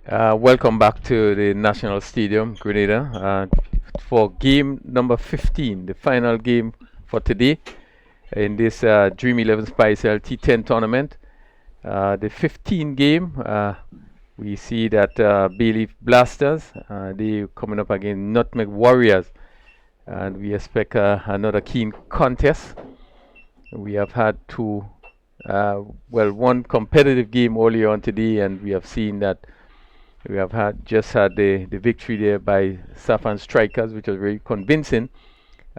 Welcome back to the National Stadium, Grenada, for game number 15, the final game for today in this Dream11 Spice T10 tournament. The 15 game, we see that Bailey Blasters, they coming up against Nutmeg Warriors, and we expect another keen contest. We have had one competitive game earlier on today, and we have seen that we have just had the victory there by Saffron Strikers, which was very convincing,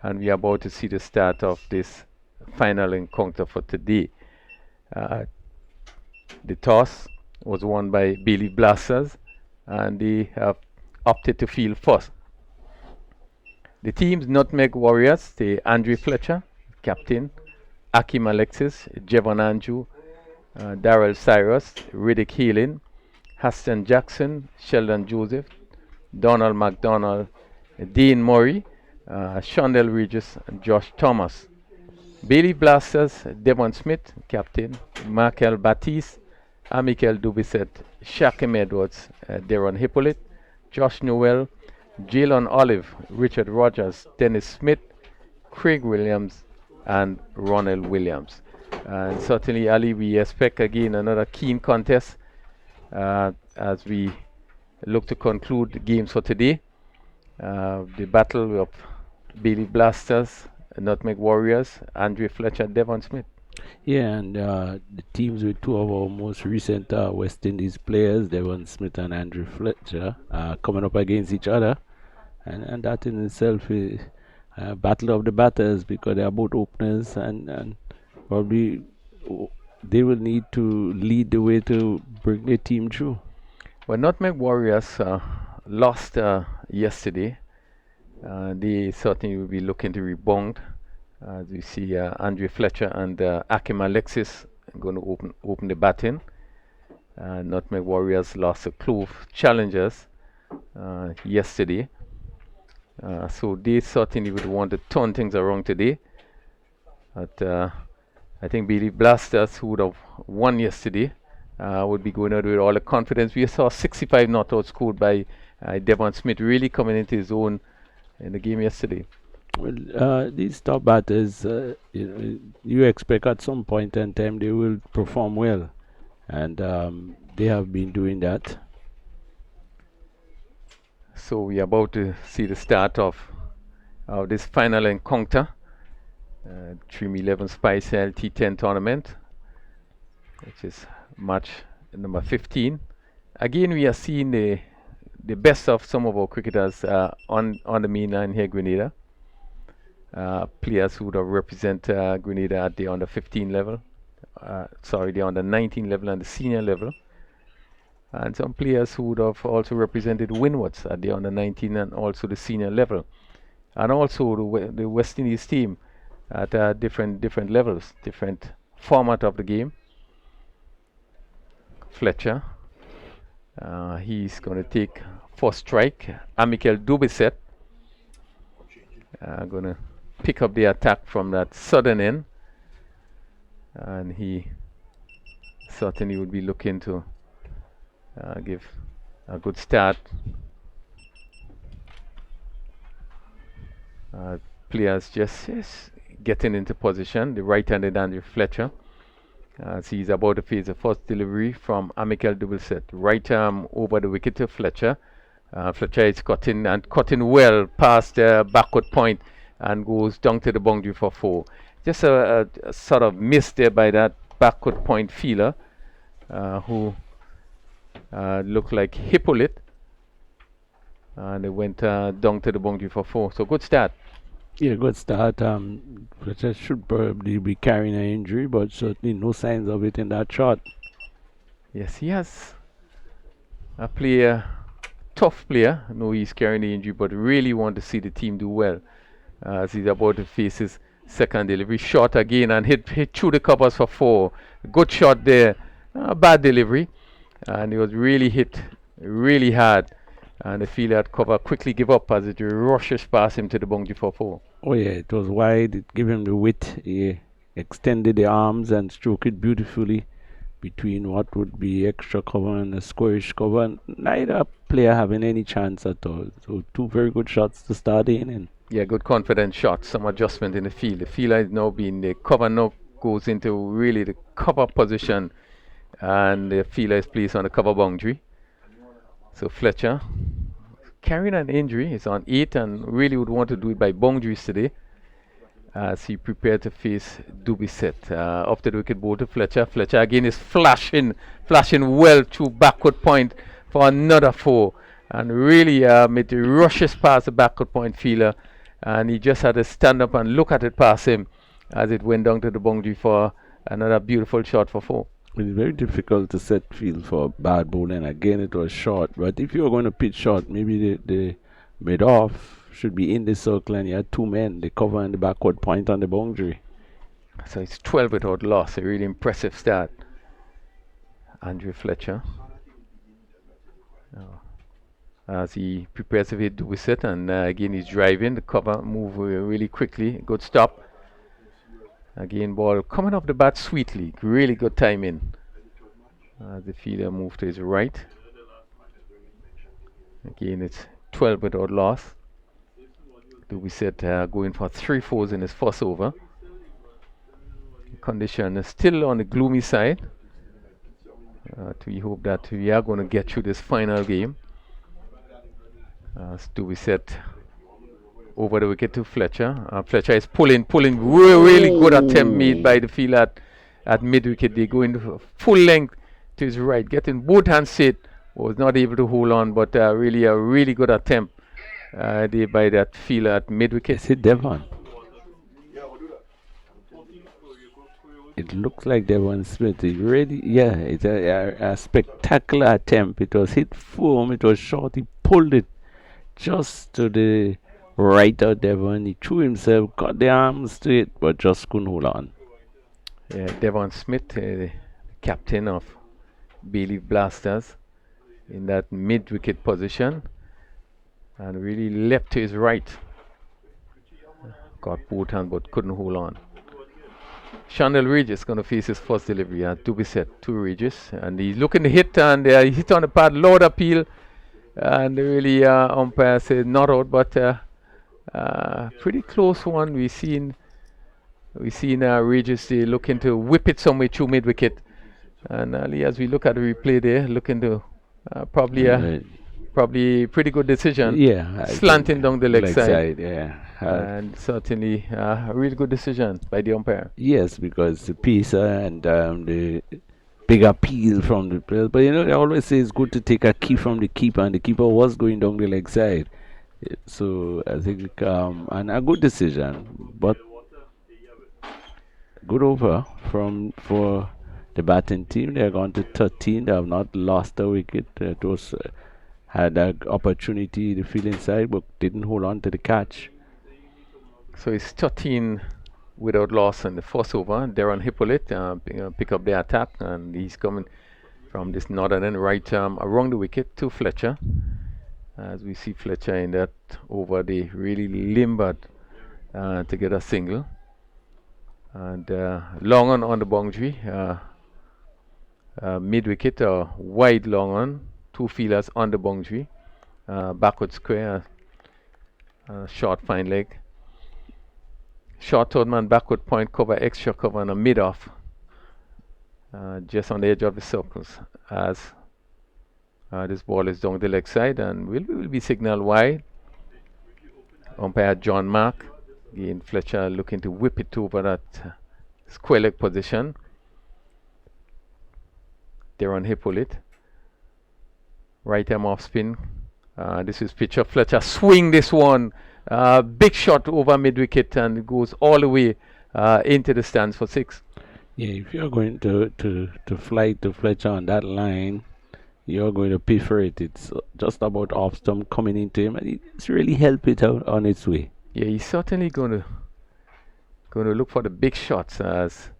and we are about to see the start of this final encounter for today. Uh, the toss was won by Bailey Blasters, and they have opted to field first. The team's Nutmeg Warriors, the Andre Fletcher, captain, Akim Alexis, Jevon Andrew, Darrell Cyrus, Riddick Healing, Haston Jackson, Sheldon Joseph, Donald McDonald, Dean Murray, Shondell Regis, and Josh Thomas. Bailey Blasters, Devon Smith, captain, Markel Batiste, Amikel Dubisset, Shakim Edwards, Deron Hippolyte, Josh Noel, Jalen Olive, Richard Rogers, Dennis Smith, Craig Williams, and Ronald Williams. And certainly, Ali, we expect again another keen contest as we look to conclude the games for today. The battle of Bailey Blasters, Nutmeg Warriors, Andre Fletcher, Devon Smith. Yeah, and the teams with two of our most recent West Indies players, Devon Smith and Andrew Fletcher, coming up against each other. And that in itself is a battle of the batters because they are both openers and probably they will need to lead the way to bring their team through. Well, Nutmeg Warriors lost yesterday. They certainly will be looking to rebound. As we see Andre Fletcher and Akim Alexis going to open the batting. Nutmeg Warriors lost to Clove Challengers yesterday. So they certainly would want to turn things around today. But I think Bailey Blasters, who would have won yesterday, would be going out with all the confidence. We saw 65 not out scored by Devon Smith, really coming into his own in the game yesterday. Well, these top batters, you expect at some point in time they will perform well, and they have been doing that. So we are about to see the start of this final encounter, Dream11 Spice T10 tournament, which is match number 15. Again, we are seeing the best of some of our cricketers on the main line here, Grenada. Players who would have represent Grenada at the under 15 level, the under 19 level and the senior level. And some players who would have also represented Windwards at the under 19 and also the senior level. And also the West Indies team at different levels, different format of the game. Fletcher, he's going to take first strike. Amikel Dubisset going to pick up the attack from that southern end, and he certainly would be looking to give a good start. Players just getting into position. The right-handed Andrew Fletcher, as he's about to face the first delivery from Amikel Dubisset. Right arm over the wicket to Fletcher. Fletcher is cutting well past the backward point and goes down to the boundary for 4. Just a sort of miss there by that backward point fielder who looked like Hippolyte, and they went down to the boundary for 4. So good start. Yeah, good start. Fletcher should probably be carrying an injury, but certainly no signs of it in that shot. Yes, he has a player, tough player. No, he's carrying the injury, but really want to see the team do well. As he's about to face his second delivery. Shot again and hit through the covers for 4. Good shot there. Bad delivery. And it was really hit really hard. And the fielder at cover quickly give up as it rushes past him to the boundary for 4. Oh yeah, it was wide. It gave him the width. He extended the arms and stroked it beautifully. between what would be extra cover and a squarish cover, and neither player having any chance at all. So two very good shots to start the inning. Yeah, good confident shot. Some adjustment in the field. The fielder is now being the cover now goes into really the cover position, and the fielder is placed on the cover boundary. So Fletcher carrying an injury. He's on 8 and really would want to do it by boundaries today as he prepared to face Dubisset. After the wicket ball to Fletcher. Fletcher again is flashing well through backward point for another 4. And really made the rushes past the backward point fielder. And he just had to stand up and look at it past him as it went down to the boundary for another beautiful shot for 4. It's very difficult to set field for bad bowling. Again, it was short. But if you're going to pitch short, maybe the mid-off should be in the circle and you had 2 men, the cover and the backward point on the boundary. So it's 12 without loss. A really impressive start. Andrew Fletcher. As he prepares to hit Dubisset, and again he's driving the cover, move really quickly. Good stop. Again, ball coming off the bat sweetly. Really good timing. The fielder moved to his right. Again, it's 12 without loss. Dubisset going for 3 fours in his first over. Condition is still on the gloomy side. We hope that we are going to get through this final game. Dubisset over the wicket to Fletcher. Fletcher is pulling. Really good attempt made by the fielder at mid wicket. They go in full length to his right, getting both hands set. Was not able to hold on, but really a really good attempt by that fielder at mid wicket. Is it Devon? It looks like Devon Smith. It really, yeah, it's a spectacular attempt. It was hit firm. It was short. He pulled it just to the right of Devon. He threw himself, got the arms to it, but just couldn't hold on. Yeah, Devon Smith, captain of Bailey Blasters, in that mid-wicket position, and really leapt to his right. Got both hands, but couldn't hold on. Chandel Regis going to face his first delivery at Dubisset, 2 Regis, and he's looking to hit, and he hit on the pad, loud appeal, and really umpire said not out, but pretty close one. We seen Regis looking to whip it somewhere through mid wicket, and as we look at the replay there, looking to probably pretty good decision. Yeah, slanting down the leg side. Yeah, and certainly a really good decision by the umpire. Yes, because the piece and the big appeal from the players. But you know, they always say it's good to take a key from the keeper, and the keeper was going down the leg side. So I think and a good decision, but good over for the batting team. They're gone to 13. They have not lost a wicket. It was had an opportunity to field inside, but didn't hold on to the catch. So it's 13 without loss in the first over. Darren Hippolyte pick up the attack, and he's coming from this northern end right around the wicket to Fletcher. As we see Fletcher in that over, they really limbered to get a single. And long on the boundary, mid wicket, wide long on, 2 fielders on the boundary, backward square, short fine leg. Short third man, backward point, cover, extra cover, and a mid off, just on the edge of the circles. As this ball is down the leg side, and will be signaled wide. Umpire John Mark. Again, Fletcher looking to whip it over that square leg position. Darren Hippolyte. Right arm off spin. This is pitcher. Fletcher swing this one. Big shot over mid wicket, and it goes all the way into the stands for 6. Yeah, if you're going to fly to Fletcher on that line, you're going to pay for it. It's just about off stump coming into him, and it's really helped it out on its way. Yeah, he's certainly going to look for the big shots. As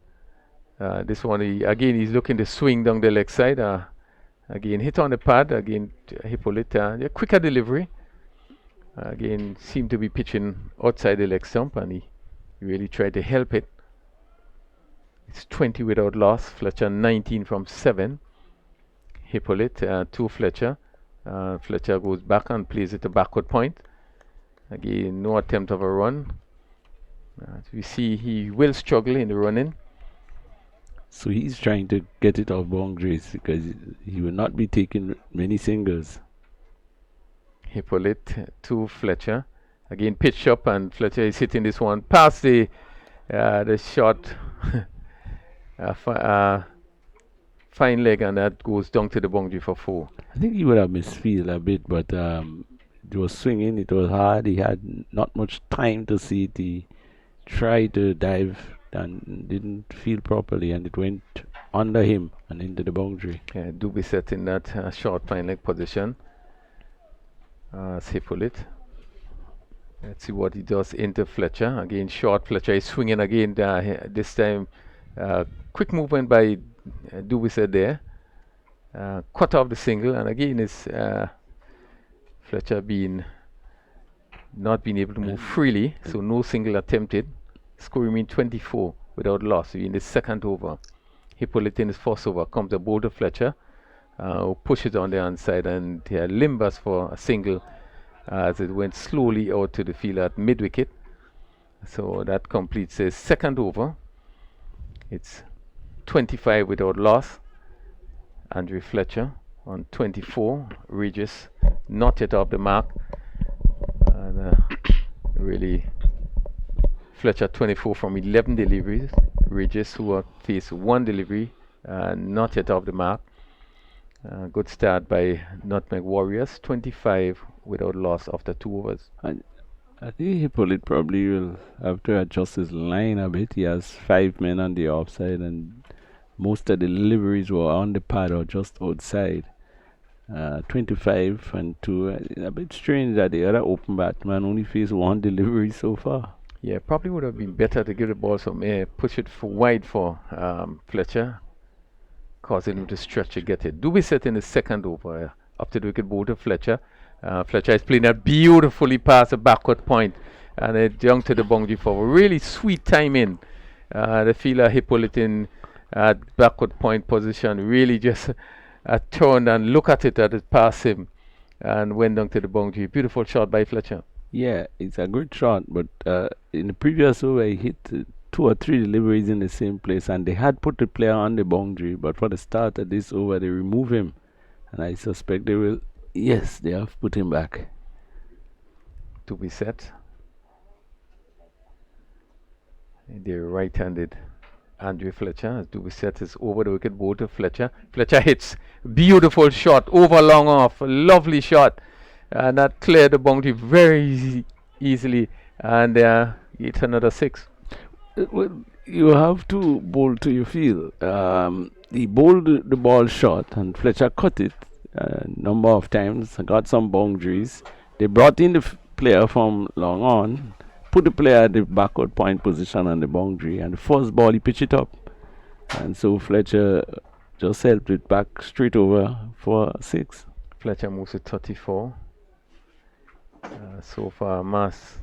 this one, he's looking to swing down the leg side. Again, hit on the pad. Again, Hippolyte, quicker delivery. Again, seemed to be pitching outside the leg stump, and he really tried to help it. It's 20 without loss. Fletcher 19 from 7. Hippolyte to Fletcher. Fletcher goes back and plays it a backward point. Again, no attempt of a run. We see he will struggle in the running. So he's trying to get it off boundaries because he will not be taking many singles. Hippolyte to Fletcher. Again, pitch up, and Fletcher is hitting this one past the shot. Fine leg, and that goes down to the boundary for 4. I think he would have misfield a bit, but it was swinging, it was hard. He had not much time to see it. He tried to dive and didn't feel properly, and it went under him and into the boundary. Yeah, Dubisset in that short fine leg position. Hippolyte. Let's see what he does into Fletcher. Again, short. Fletcher is swinging again. This time, quick movement by Dubisset there. Cut off the single, and again is Fletcher not being able to move freely, so no single attempted. Score remain 24 without loss in the second over. Hippolyte in his first over comes the ball to Fletcher, who pushes on the inside, and limbers for a single as it went slowly out to the field at mid-wicket. So that completes his second over. It's 25 without loss. Andrew Fletcher on 24. Regis not yet off the mark. And really, Fletcher 24 from 11 deliveries. Regis, who are faced 1 delivery, not yet off the mark. Good start by Nutmeg Warriors. 25 without loss after 2 overs. I think Hippolyte probably will have to adjust his line a bit. He has 5 men on the offside, and most of the deliveries were on the pad or just outside. 25 and 2. A bit strange that the other open batsman only faced 1 delivery so far. Yeah, probably would have been better to give the ball some air, push it wide for Fletcher, causing him to stretch to get it. Dubisset in the second over, up to the wicket ball to Fletcher. Fletcher is playing that beautifully past a backward point, and it down to the boundary for a really sweet timing. The fielder Hippolyte in backward point position really just turned and looked at it as it passed him and went down to the boundary. Beautiful shot by Fletcher. Yeah, it's a good shot, but in the previous over he hit 2 or 3 deliveries in the same place, and they had put the player on the boundary, but for the start of this over they remove him, and I suspect they will. Yes, they have put him back. To be set. The right-handed Andrew Fletcher, as Dubisset is over the wicket ball to Fletcher. Fletcher hits beautiful shot over long off, a lovely shot, and that cleared the boundary very easily, and it's another 6. Well, you have to bowl to your field. He bowled the ball short, and Fletcher cut it a number of times, got some boundaries. They brought in the player from long on, put the player at the backward point position on the boundary, and the first ball he pitched it up, and so Fletcher just helped it back straight over for 6. Fletcher moves to 34. So far, Mass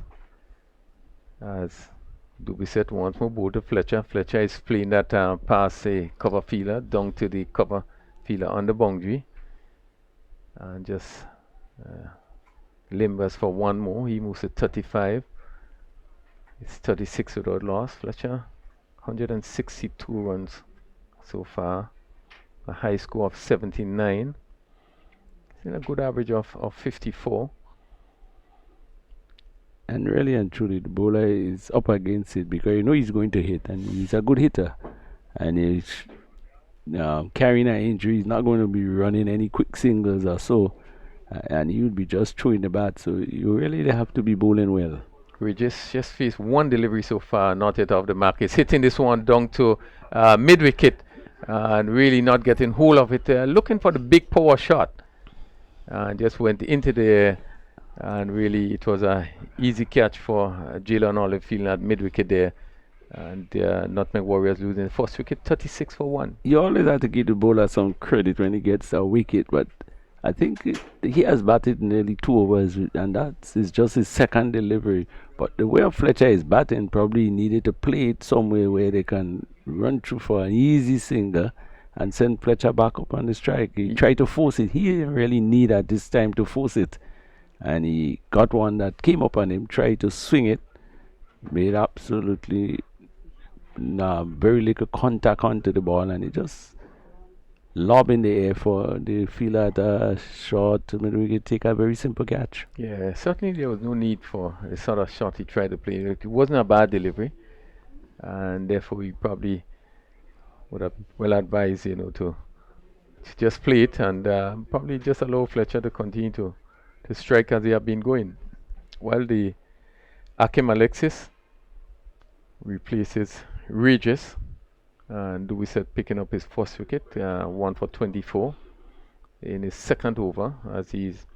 as Dubisset wants more ball to Fletcher. Fletcher is playing that past a cover fielder down to the cover fielder on the boundary, and just limbers for 1 more. He moves to 35. It's 36 without loss. Fletcher 162 runs so far, a high score of 79. It's in a good average of 54. And really and truly, the bowler is up against it because you know he's going to hit, and he's a good hitter, and he's carrying an injury. He's not going to be running any quick singles or so, and he would be just throwing the bat. So you really have to be bowling well. We just faced 1 delivery so far, not yet off the mark. He's hitting this one down to mid-wicket and really not getting hold of it. Looking for the big power shot, and just went into the air, and really it was a easy catch for Jalen Olive fielding at mid-wicket there. And Nutmeg Warriors losing the first wicket 36 for 1. You always have to give the bowler some credit when he gets a wicket, but I think he has batted nearly 2 overs, and that is just his second delivery. But the way Fletcher is batting, probably needed to play it somewhere where they can run through for an easy single and send Fletcher back up on the strike. He tried to force it. He didn't really need at this time to force it. And he got one that came up on him, tried to swing it, made absolutely very little contact onto the ball, and it just lob in the air for the fielder at a short middle wicket, take a very simple catch. Yeah, certainly there was no need for the sort of shot he tried to play. It wasn't a bad delivery, and therefore he probably would have well advised, to just play it and probably just allow Fletcher to continue to strike as they have been going. While the Akim Alexis replaces Regis, and Dubiset picking up his first wicket, 1 for 24 in his second over as he's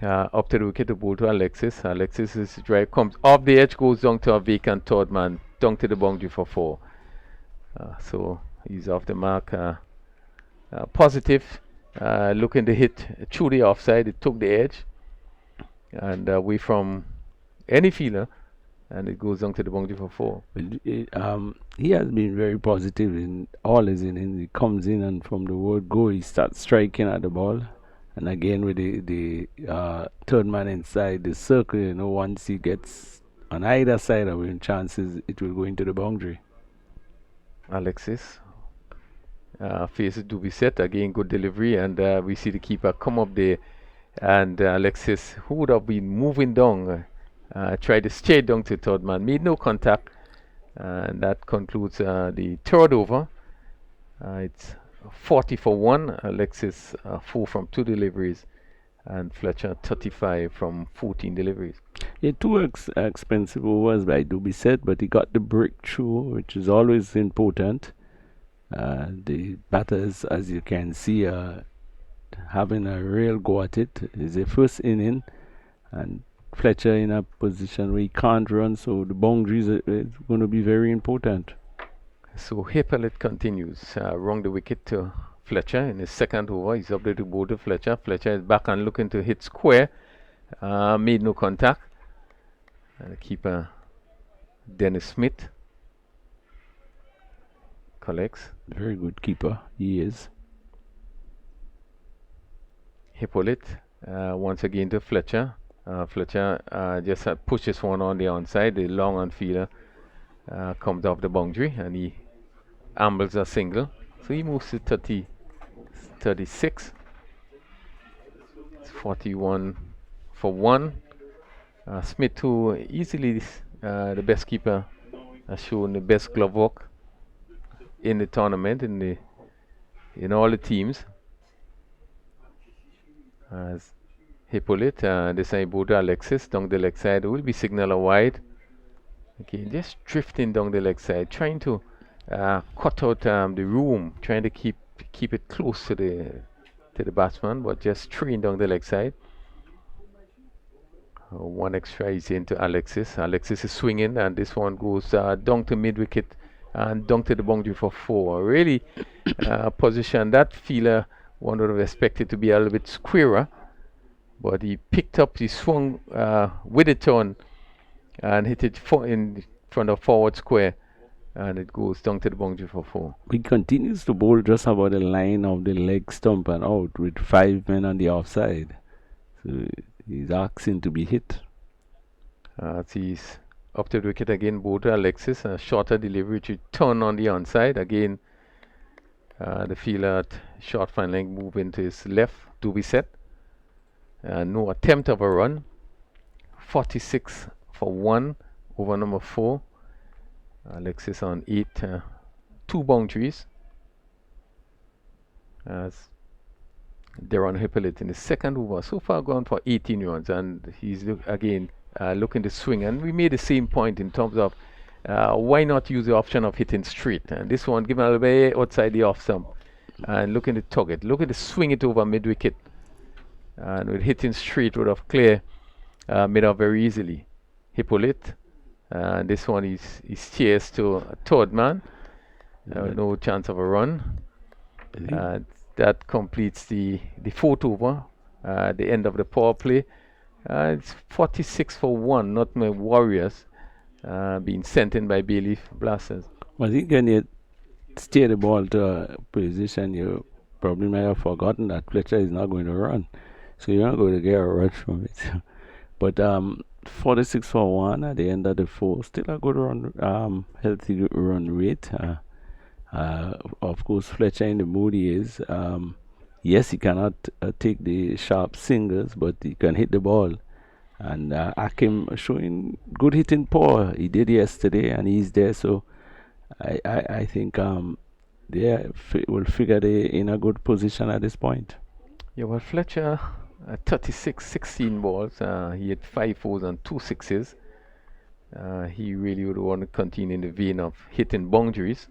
up to the wicket to bowl to Alexis. Alexis's drive comes off the edge, goes down to a vacant third man, down to the boundary for 4. So he's off the mark. Positive, looking to hit through the offside. It took the edge and away from any fielder, and it goes down to the boundary for 4. He has been very positive in all his innings. He comes in and from the word go, he starts striking at the ball. And again with the third man inside the circle, once he gets on either side of him, chances it will go into the boundary. Alexis faces Dubiset, again good delivery, and we see the keeper come up there, and Alexis, who would have been moving down, tried to stay down to third man, made no contact, and that concludes the third over. It's 40 for 1. Alexis 4 from 2 deliveries, and Fletcher 35 from 14 deliveries. Yeah, 2 expensive overs by Dubiset, but he got the breakthrough, which is always important. The batters, as you can see, are having a real go at it. It's their first inning, and Fletcher in a position where he can't run, so the boundaries is going to be very important. So Hippolyte continues, wrong the wicket to Fletcher in his second over. He's up there to bowl to Fletcher. Fletcher is back and looking to hit square. Made no contact. And the keeper, Dennis Smith, collects. Very good keeper, he is. Hippolyte once again to Fletcher. Fletcher just pushes one on the onside. The long on fielder comes off the boundary and he ambles a single. So he moves to 36. It's 41 for 1. Smith, who easily the best keeper, has shown the best glove work in the tournament, in all the teams. As Hippolyte, this time both Alexis down the leg side, will be signaler wide. Okay, just drifting down the leg side, trying to cut out the room, trying to keep it close to the batsman, but just straight down the leg side. One extra is into Alexis. Alexis is swinging, and this one goes down to mid wicket and down to the boundary for 4. Really position that fielder one would have expected to be a little bit squarer, but he picked up, he swung with a turn and hit it in front of forward square, and it goes down to the boundary for 4. He continues to bowl just about the line of the leg stump and out with 5 men on the offside. So he's asking to be hit. He's up to the wicket again, both Alexis, a shorter delivery to turn on the onside. Again, the fielder at short fine leg move into his left to be set. No attempt of a run. 46 for 1 over number 4. Alexis on 8, 2 boundaries. As Deron Hippolyte in the second over, so far gone for 18 runs, and he's again looking to swing. And we made the same point in terms of why not use the option of hitting straight. And this one given a little bit outside the off stump, and looking to tug it, looking to swing it over mid wicket, and with hitting straight would have clear made up very easily. Hippolyte, and this one is steers to a third man, no chance of a run. That completes the 4th over, the end of the power play. It's 46 for 1. Nutmeg Warriors being sent in by Bayleaf Blasters. I think when you steer the ball to a position, you probably might have forgotten that Fletcher is not going to run. So you're not going to get a rush from it. But 46 for 1 at the end of the 4, still a good run, healthy run rate. Of course, Fletcher in the mood he is. Yes, he cannot take the sharp singles, but he can hit the ball. And Akim showing good hitting power. He did yesterday, and he's there. So I think they will figure they're in a good position at this point. Yeah, well, Fletcher, 36, 16 balls. He had 5 fours and 2 sixes. He really would want to continue in the vein of hitting boundaries.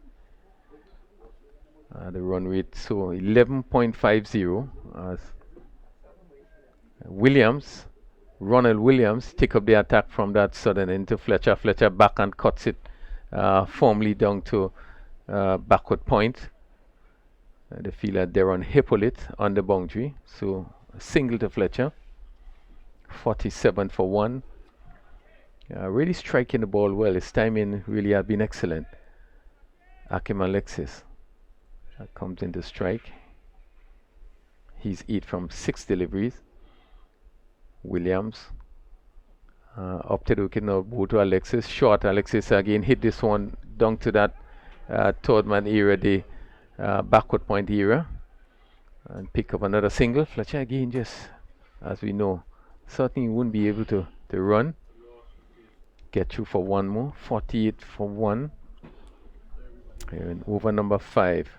The run rate, so 11.50 as Ronald Williams take up the attack from that sudden into Fletcher. Fletcher back and cuts it firmly down to backward point. The fielder Deron Hippolyte on the boundary, so a single to Fletcher. 47 for 1. Really striking the ball well. His timing really has been excellent. Akim Alexis comes into strike. He's 8 from 6 deliveries. Williams up to the wicket now, go to Alexis. Short. Alexis again hit this one down to that third man area, the backward point area, and pick up another single. Fletcher again, just as we know, certainly wouldn't be able to run. Get through for one more. 48 for 1. And over number 5.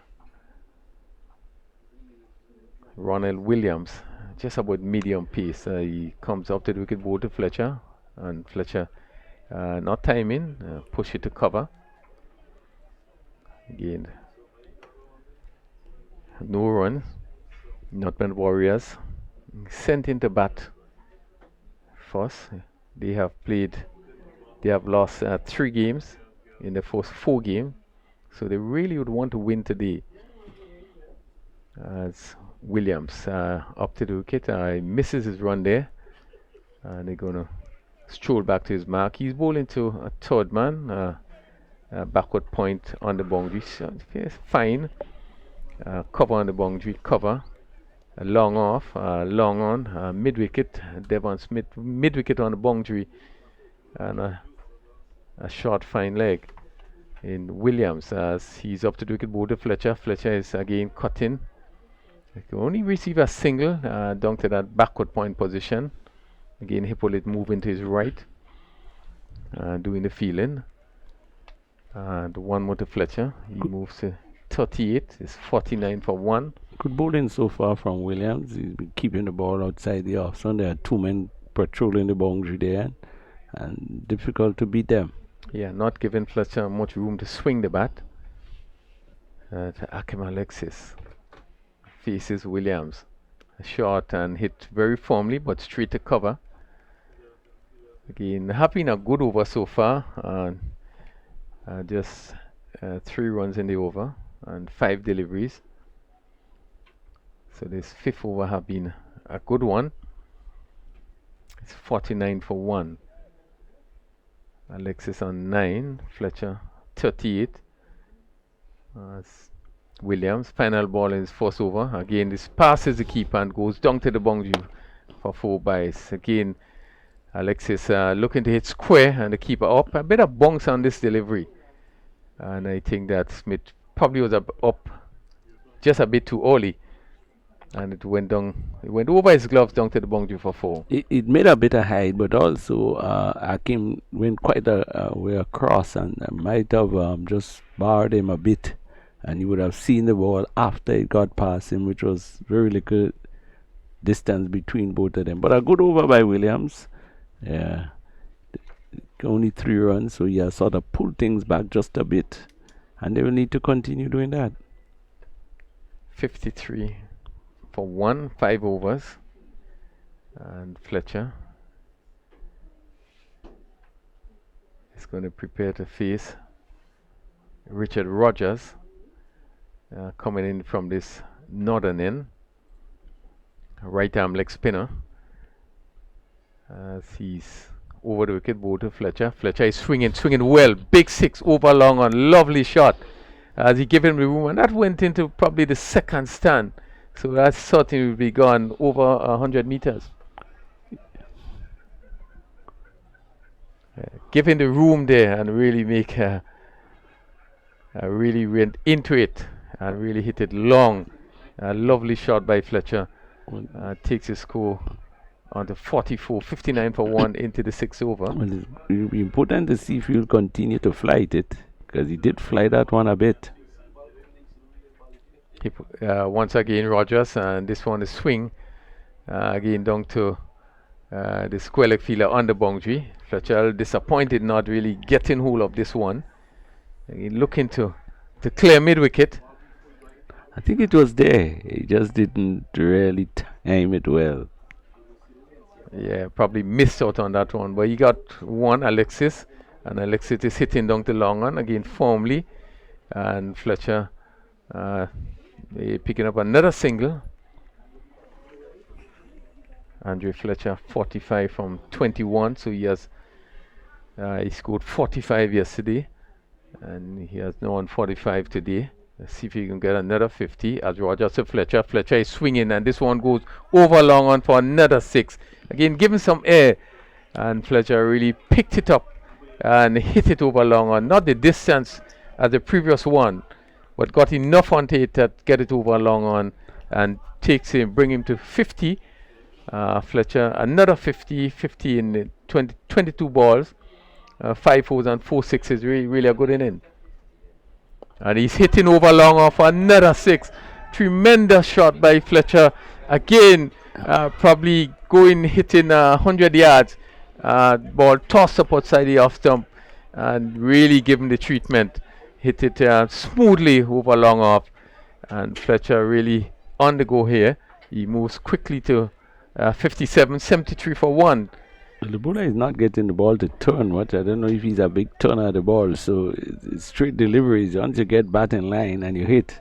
Ronald Williams, just about medium pace. He comes up to the wicket, ball to Fletcher, and Fletcher not timing, push it to cover. Again, no runs. Nutmeg Warriors sent into bat first. They have lost 3 games in the first 4 games, so they really would want to win today. As Williams up to the wicket, misses his run there, and they're going to stroll back to his mark. He's bowling to a third man, backward point on the boundary. So fine. Cover on the boundary, cover. Long off, long on, mid wicket. Devon Smith, mid wicket on the boundary, and a short fine leg in Williams as he's up to the wicket, ball to Fletcher. Fletcher is again cut in. He can only receive a single down to that backward point position. Again, Hippolyte moving to his right, doing the fielding. And one more to Fletcher. He moves to 38. It's 49 for 1. Good bowling so far from Williams. He's been keeping the ball outside the off zone. There are 2 men patrolling the boundary there, and difficult to beat them. Yeah, not giving Fletcher much room to swing the bat. To Akim Alexis faces Williams. Short and hit very firmly, but straight to cover. Again, having a good over so far. Just 3 runs in the over and 5 deliveries. So this 5th over have been a good one. It's 49 for 1. Alexis on 9. Fletcher 38. Williams, final ball in his first over. Again, this passes the keeper and goes down to the boundary for 4 byes. Again, Alexis looking to hit square and the keeper up. A bit of bounce on this delivery. And I think that Smith probably was up just a bit too early. And it went down, it went over his gloves down to the boundary for 4. It made a bit of height, but also Akim went quite a way across and might have just barred him a bit. And you would have seen the ball after it got past him, which was very little distance between both of them. But a good over by Williams. Yeah, only 3 runs, so he has sort of pulled things back just a bit, and they will need to continue doing that. 53 for 1, 5 overs, and Fletcher is going to prepare to face Richard Rogers. Coming in from this northern end, right arm leg spinner. as he's over the wicket, ball to Fletcher. Fletcher is swinging well. Big six over long on, lovely shot as he gave him the room, and that went into probably the second stand. So that certainly will be gone over 100 meters. Give him the room there and really make really went into it and really hit it long. A lovely shot by Fletcher. Takes his score on to 44, 59 for 1 into the 6 over. Well, it will be important to see if he'll continue to flight it, because he did fly that one a bit. Once again Rogers, and this one is swing again down to the square leg fielder on the boundary. Fletcher disappointed not really getting hold of this one. Again, looking to clear mid wicket. I think it was there, he just didn't really time it well. Yeah, probably missed out on that one, but he got one, Alexis, and Alexis is hitting down to long on again firmly, and Fletcher picking up another single. Andre Fletcher 45 from 21, so he has he scored 45 yesterday, and he has now on 45 today. Let's see if he can get another 50 as Rogers to Fletcher. Fletcher is swinging, and this one goes over long on for another 6. Again, giving some air, and Fletcher really picked it up and hit it over long on. Not the distance as the previous one, but got enough onto it to get it over long on and bring him to 50. Fletcher another 50 in the 22 balls, 5 fours and 4 sixes. Really a good inning. And he's hitting over long off another 6. Tremendous shot by Fletcher. Again, probably hitting 100 yards. Ball tossed up outside the off stump and really given the treatment. Hit it smoothly over long off. And Fletcher really on the go here. He moves quickly to 57, 73 for 1. Well, the bowler is not getting the ball to turn much. I don't know if he's a big turner of the ball. So it's straight deliveries. Once you get batting line and you hit,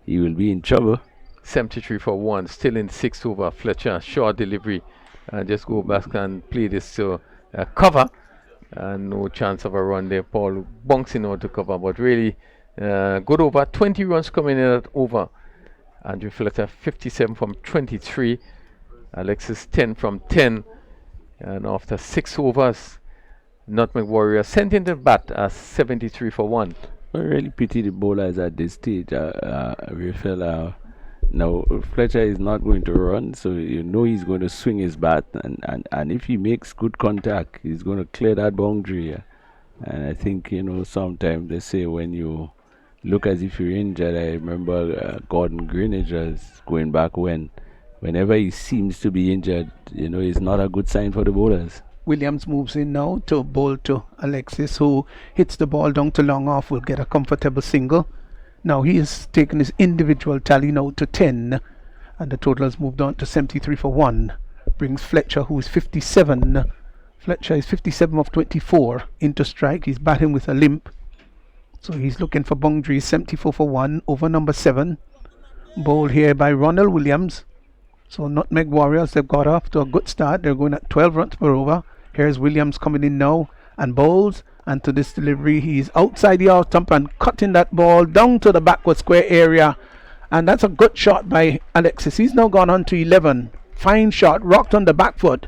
he will be in trouble. 73 for 1. Still in 6 over. Fletcher, short delivery. Just go back and play this to cover. No chance of a run there. Paul bouncing out to cover. But really good over. 20 runs coming in at over. Andrew Fletcher 57 from 23. Alexis 10 from 10. And after 6 overs, Nutmeg Warriors sent in the bat as 73 for 1. I really pity the bowlers at this stage. Now Fletcher is not going to run, so you know he's going to swing his bat, and if he makes good contact, he's going to clear that boundary. And I think, sometimes they say when you look as if you're injured, I remember Gordon Greenidge as going back whenever he seems to be injured, it's not a good sign for the bowlers. Williams moves in now to bowl to Alexis, who hits the ball down to long off, will get a comfortable single. Now he has taken his individual tally now to 10, and the total has moved on to 73 for 1. Brings Fletcher, who is 57. Fletcher is 57 of 24 into strike. He's batting with a limp, so he's looking for boundaries. 74 for 1 over number 7. Bowled here by Ronald Williams. So Nutmeg Warriors, they've got off to a good start. They're going at 12 runs per over. Here's Williams coming in now and bowls. And to this delivery, he's outside the off stump and cutting that ball down to the backward square area. And that's a good shot by Alexis. He's now gone on to 11. Fine shot, rocked on the back foot.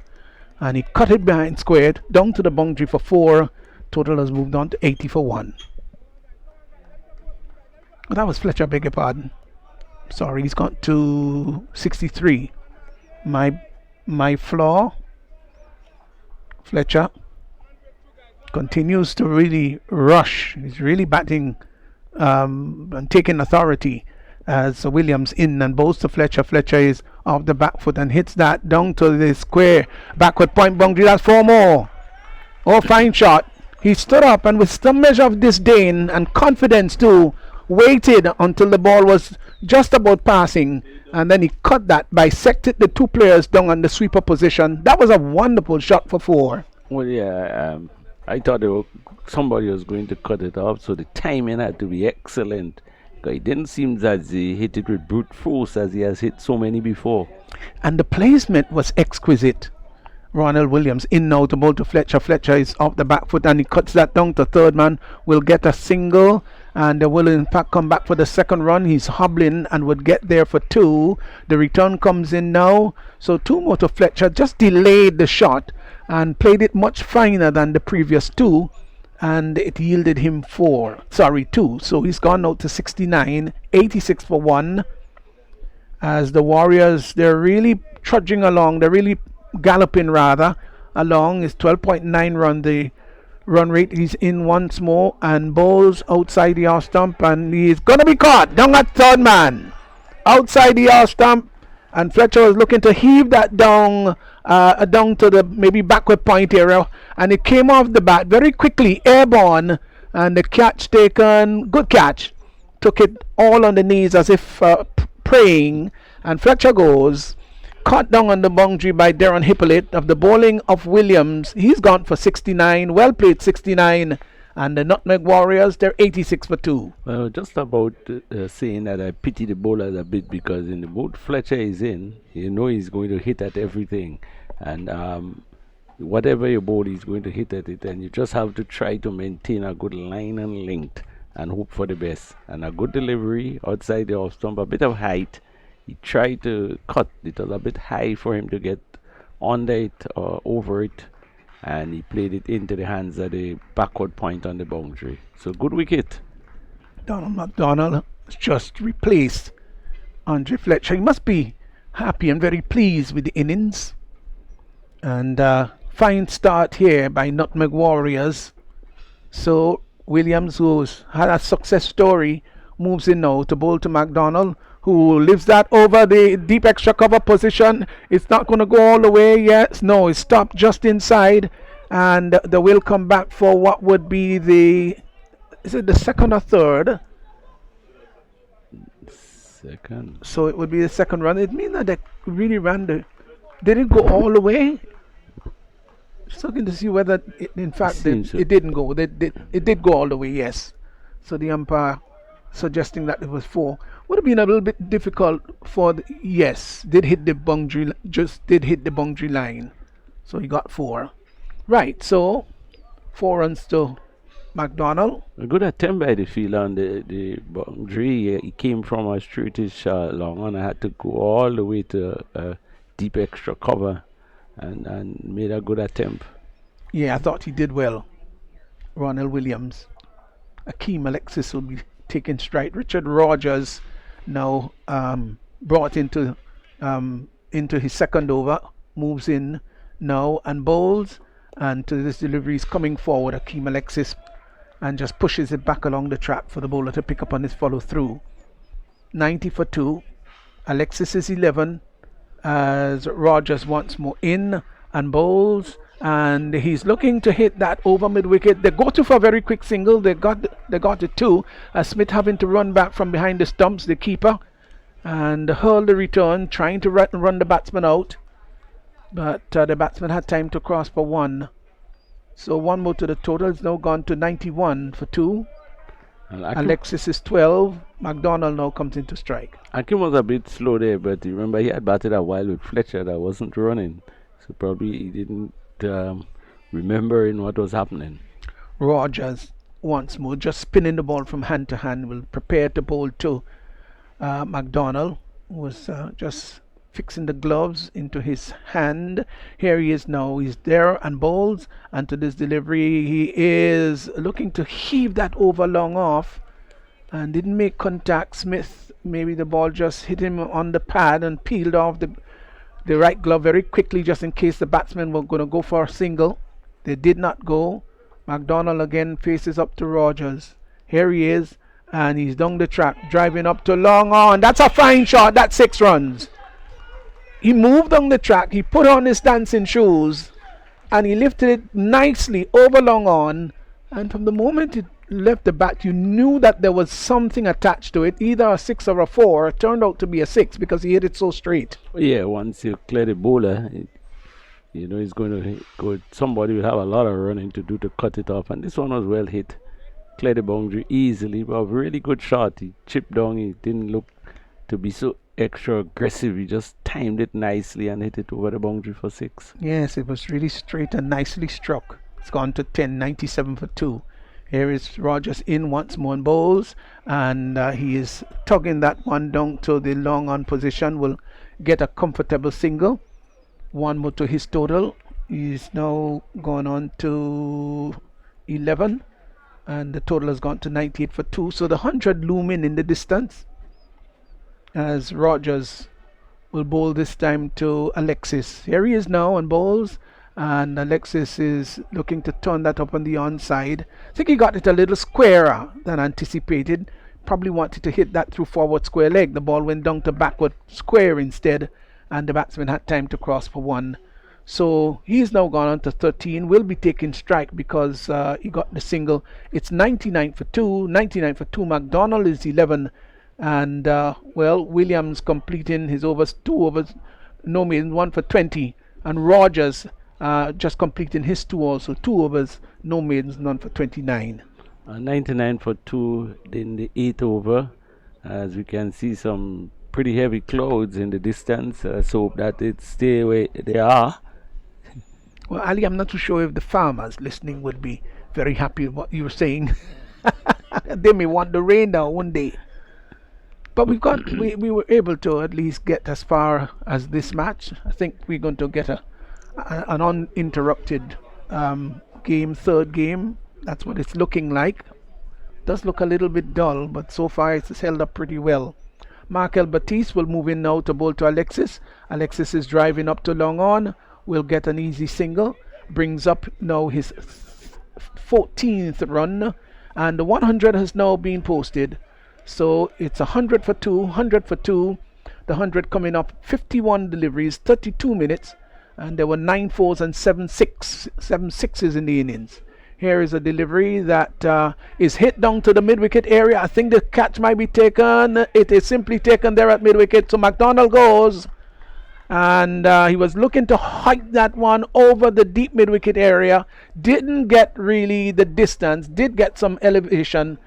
And he cut it behind squared, down to the boundary for 4. Total has moved on to 80 for 1. Well, that was Fletcher, beg your pardon. Sorry, he's got to 63. My flaw. Fletcher continues to really rush. He's really batting and taking authority as Williams in and bowls to Fletcher. Fletcher is off the back foot and hits that down to the square backward point boundary. That's 4 more. Oh, fine shot. He stood up and with some measure of disdain and confidence too, waited until the ball was just about passing, and then he cut that, bisected the 2 players down on the sweeper position. That was a wonderful shot for 4. Well, yeah, I thought somebody was going to cut it off, so the timing had to be excellent. It didn't seem as he hit it with brute force as he has hit so many before. And the placement was exquisite. Ronald Williams in now to bowl to Fletcher. Fletcher is off the back foot and he cuts that down to third man. Will get a single and will in fact come back for the second run. He's hobbling and would get there for 2. The return comes in now. So 2 more to Fletcher. Just delayed the shot and played it much finer than the previous 2. And it yielded him 2. So he's gone out to 69, 86 for 1. As the Warriors, they're really trudging along. They're really galloping rather along. Is 12.9 run the run rate. He's in once more and bowls outside the off stump and he's gonna be caught down at third man outside the off stump, and Fletcher was looking to heave that down to the maybe backward point area, and it came off the bat very quickly, airborne, and the catch taken, good catch, took it all on the knees as if praying, and Fletcher goes caught down on the boundary by Darren Hippolyte. Of the bowling of Williams, he's gone for 69, well played 69, and the Nutmeg Warriors, they're 86 for 2. Well, just about saying that I pity the bowlers a bit, because in the boat Fletcher is in, you know he's going to hit at everything, and whatever you bowl, he's going to hit at it, and you just have to try to maintain a good line and length and hope for the best. And a good delivery outside the off stump, a bit of height. He tried to cut, it was a bit high for him to get under it or over it, and he played it into the hands of the backward point on the boundary. So good wicket. Donald McDonald just replaced Andre Fletcher. He must be happy and very pleased with the innings. And fine start here by Nutmeg Warriors. So Williams, who's had a success story, moves in now to bowl to McDonald, who lives that over the deep extra cover position. It's not going to go all the way yet. No, it's stopped just inside, and they will come back for what would be the, is it the second or third? Second. So it would be the second run. It means that they really ran the, they didn't go all the way. Just looking to see whether it, in fact it didn't go. It did go all the way, yes. So the umpire suggesting that it was 4. Would have been a little bit difficult for the, yes, did hit the boundary, just did hit the boundary line. So he got 4. Right, so 4 runs to McDonald. A good attempt by the fielder on the boundary. He came from a straightish long and I had to go all the way to deep extra cover and made a good attempt. Yeah, I thought he did well. Ronald Williams. Akeem Alexis will be taking stride. Richard Rogers now brought into his second over, moves in now and bowls, and to this delivery is coming forward, Akeem Alexis, and just pushes it back along the track for the bowler to pick up on his follow through. 90 for 2. Alexis is 11 as Rogers once more in and bowls, and he's looking to hit that over mid wicket. They got to for a very quick single. They got it 2. Smith having to run back from behind the stumps, the keeper, and hurl the return, trying to run the batsman out, but the batsman had time to cross for 1. So 1 more to the total. It's now gone to 91 for 2. Alexis is 12. McDonald now comes into strike. Akim was a bit slow there, but remember he had batted a while with Fletcher that wasn't running, so probably he didn't remember in what was happening. Rogers once more just spinning the ball from hand to hand, will prepare to bowl to McDonald, was just fixing the gloves into his hand. Here he is now, he's there and bowls, and to this delivery he is looking to heave that over long off and didn't make contact. Smith, maybe the ball just hit him on the pad and peeled off the right glove very quickly, just in case the batsmen were going to go for a single. They did not go. McDonald again faces up to Rogers. Here he is, and he's down the track, driving up to long on. That's a fine shot. That's 6 runs. He moved down the track, he put on his dancing shoes, and he lifted it nicely over long on, and from the moment it left the bat, you knew that there was something attached to it, either a 6 or a 4. It turned out to be a 6 because he hit it so straight. Yeah, once you clear the bowler, you know he's going to go. Somebody will have a lot of running to do to cut it off, and this one was well hit. Cleared the boundary easily, but a really good shot. He chipped down. He didn't look to be so extra aggressive. He just timed it nicely and hit it over the boundary for 6. Yes, it was really straight and nicely struck. It's gone to 10, 97 for 2. Here is Rogers in once more and bowls, and he is tugging that one down to the long on position. Will get a comfortable single. One more to his total. He's now gone on to 11, and the total has gone to 98 for 2. So the 100 looming in the distance as Rogers will bowl this time to Alexis. Here he is now on bowls, and Alexis is looking to turn that up on the onside. I think he got it a little squarer than anticipated. Probably wanted to hit that through forward square leg. The ball went down to backward square instead, and the batsman had time to cross for 1. So he's now gone on to 13. Will be taking strike because he got the single. It's 99 for 2. 99 for 2. McDonald is 11. And well, Williams completing his overs, 2 overs, no maiden, 1 for 20. And Rogers just completing his 2 also, 2 overs, no maidens, none for 29. 99 for 2 in the 8th over. As we can see some pretty heavy clouds in the distance. Let's hope that it stay where they are. Well, Ali, I'm not too sure if the farmers listening would be very happy with what you were saying. They may want the rain now one day. But we were able to at least get as far as this match. I think we're going to get an uninterrupted game, third game. That's what it's looking like. Does look a little bit dull, but so far it's held up pretty well. Markel Batiste will move in now to bowl to Alexis. Alexis is driving up to long on. Will get an easy single. Brings up now his 14th run. And the 100 has now been posted. So it's 100 for 2, 100 for 2. The 100 coming up 51 deliveries, 32 minutes. And there were 9 fours and 7 sixes in the innings. Here is a delivery that is hit down to the mid-wicket area. I think the catch might be taken. It is simply taken there at mid-wicket. So McDonald goes. And he was looking to hike that one over the deep mid-wicket area. Didn't get really the distance. Did get some elevation.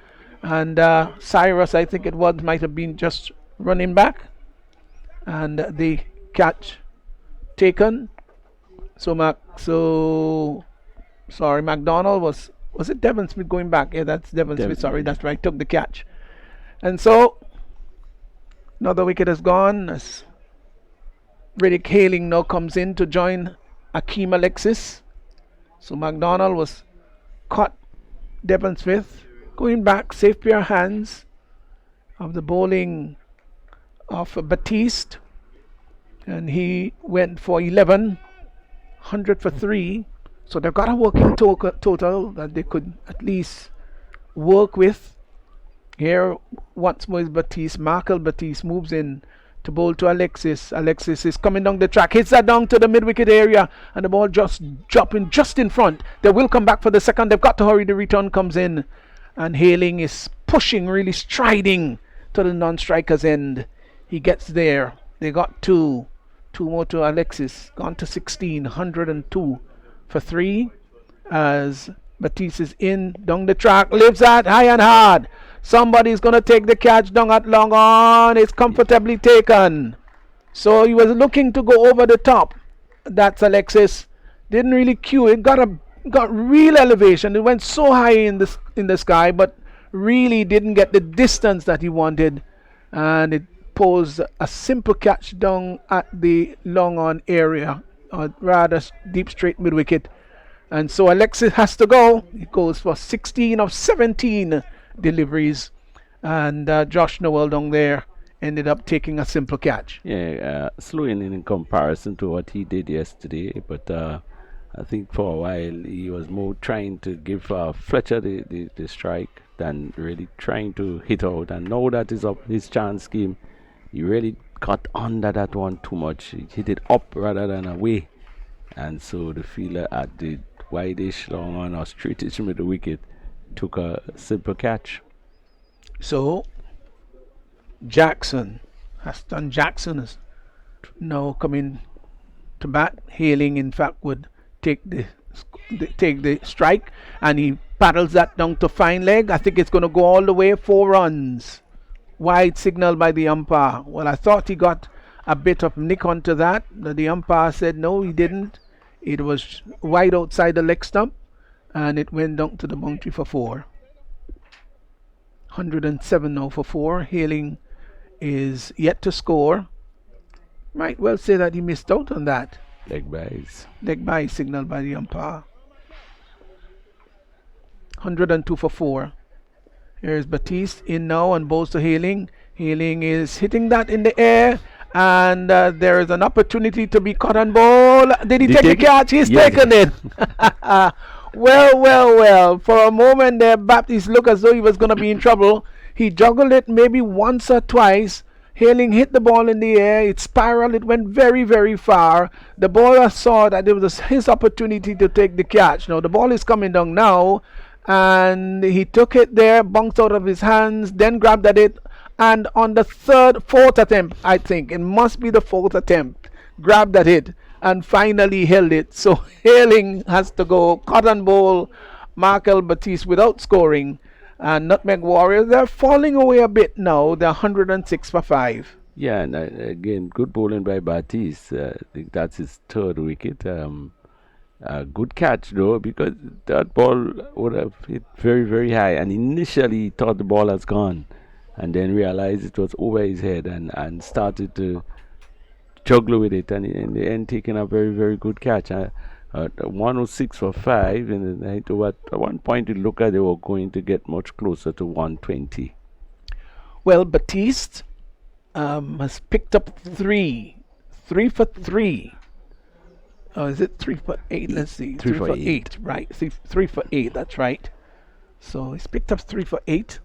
And Cyrus, I think it was, might have been just running back. And the catch taken. Sorry, McDonald was it Devon Smith going back? Yeah, that's Devon Smith. Sorry, that's right. Took the catch. And so another wicket has gone as Riddick Hailing now comes in to join Akeem Alexis. So McDonald was caught. Devon Smith going back, safe pair of hands of the bowling of Batiste. And he went for 11, 100 for 3. So they've got a working total that they could at least work with. Here once more is Batiste. Markel Batiste moves in to bowl to Alexis. Alexis is coming down the track, hits that down to the mid-wicket area, and the ball just dropping just in front. They will come back for the second. They've got to hurry. The return comes in, and Hailing is pushing, really striding to the non-striker's end. He gets there. They got 2 more to Alexis, gone to 16, 102 for 3 as Batiste is in down the track, lives at high and hard. Somebody's going to take the catch down at long on. It's comfortably taken. So he was looking to go over the top. That's Alexis. Didn't really cue it. Got real elevation. It went so high in the sky, but really didn't get the distance that he wanted. And it posed a simple catch down at the long on area, or rather deep straight mid wicket. And so Alexis has to go. He goes for 16 of 17 deliveries, and Josh Noel down there ended up taking a simple catch. Yeah, slowing in comparison to what he did yesterday, but I think for a while he was more trying to give Fletcher the strike than really trying to hit out. And now that is up his chance scheme, he really got under that one too much. He hit it up rather than away, and so the fielder at the wideish long on or straightish middle wicket took a simple catch. So Jackson is now coming to bat. Hailing, in fact, would take the strike, and he paddles that down to fine leg. I think it's going to go all the way, 4 runs. Wide signal by the umpire. Well, I thought he got a bit of nick onto that. The umpire said no, he didn't. It was wide outside the leg stump, and it went down to the boundary for 4. 107 now for 4. Hailing is yet to score. Might well say that he missed out on that. Leg buys. Leg by signal by the umpire. 102 for 4. Here's Batiste in now and bowls to Hailing. Hailing is hitting that in the air, and there is an opportunity to be caught on ball. Did he take the catch? He's taken it. Well. For a moment there, Baptiste looked as though he was going to be in trouble. He juggled it maybe once or twice. Hailing hit the ball in the air. It spiraled. It went very, very far. The bowler saw that it was his opportunity to take the catch. Now the ball is coming down now, and he took it there, bounced out of his hands, then grabbed at it, and on the fourth attempt, I think it must be the 4th attempt, grabbed at it and finally held it. So Hailing has to go cotton bowl, Markel Batiste without scoring, and Nutmeg Warriors, they're falling away a bit now. They're 106 for 5. Yeah, and again, good bowling by Batiste. I think that's his 3rd wicket. Good catch though, because that ball would have hit very, very high, and initially he thought the ball has gone, and then realized it was over his head, and started to juggle with it, and in the end taking a very, very good catch. 106 for 5, and at one point you look at they were going to get much closer to 120. Well, Batiste has picked up 3 for 3. Oh, is it 3 for 8? Let's see. 3 for 8. Right. 3 for 8. That's right. So he's picked up 3 for 8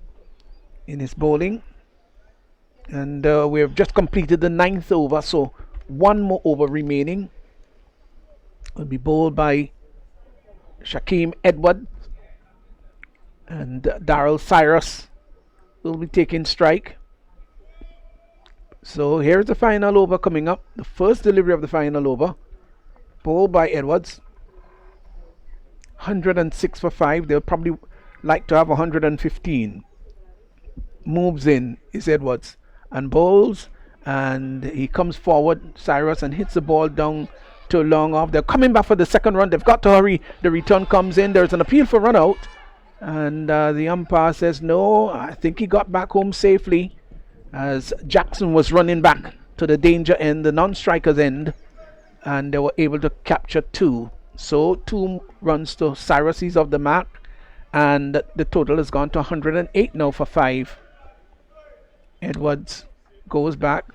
in his bowling. And we have just completed the 9th over. So 1 more over remaining. Will be bowled by Shaquem Edwards. And Darrell Cyrus will be taking strike. So here's the final over coming up. The first delivery of the final over. Bowled by Edwards. 106 for 5. They'll probably like to have 115. Moves in is Edwards and bowls, and he comes forward, Cyrus, and hits the ball down to long off. They're coming back for the second run. They've got to hurry. The return comes in. There's an appeal for run out, and the umpire says no. I think he got back home safely as Jackson was running back to the danger end, the non-striker's end, and they were able to capture 2. So 2 runs to Cyrus. He's off the mark, and the total has gone to 108 now for 5. Edwards goes back,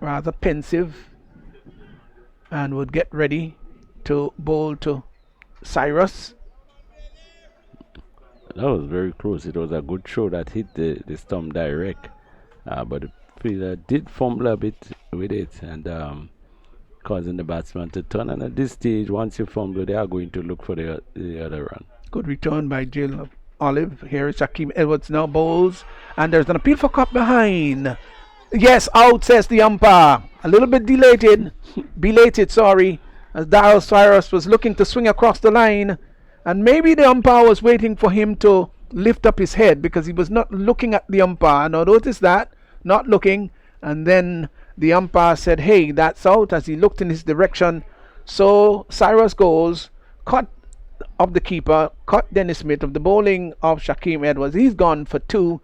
rather pensive, and would get ready to bowl to Cyrus. That was very close. It was a good throw that hit the stump direct, but the fielder did fumble a bit with it, and causing the batsman to turn. And at this stage, once you fumble, they are going to look for the other run. Good return by Jill Olive. Here is Shaquem Edwards now bowls, and there's an appeal for cut behind. Yes, out, says the umpire. A little bit belated, sorry, as Darrell Cyrus was looking to swing across the line, and maybe the umpire was waiting for him to lift up his head because he was not looking at the umpire. Now notice that, not looking, and then the umpire said, hey, that's out, as he looked in his direction. So Cyrus goes, cut of the keeper, cut Dennis Smith of the bowling of Shaquem Edwards. He's gone for 2.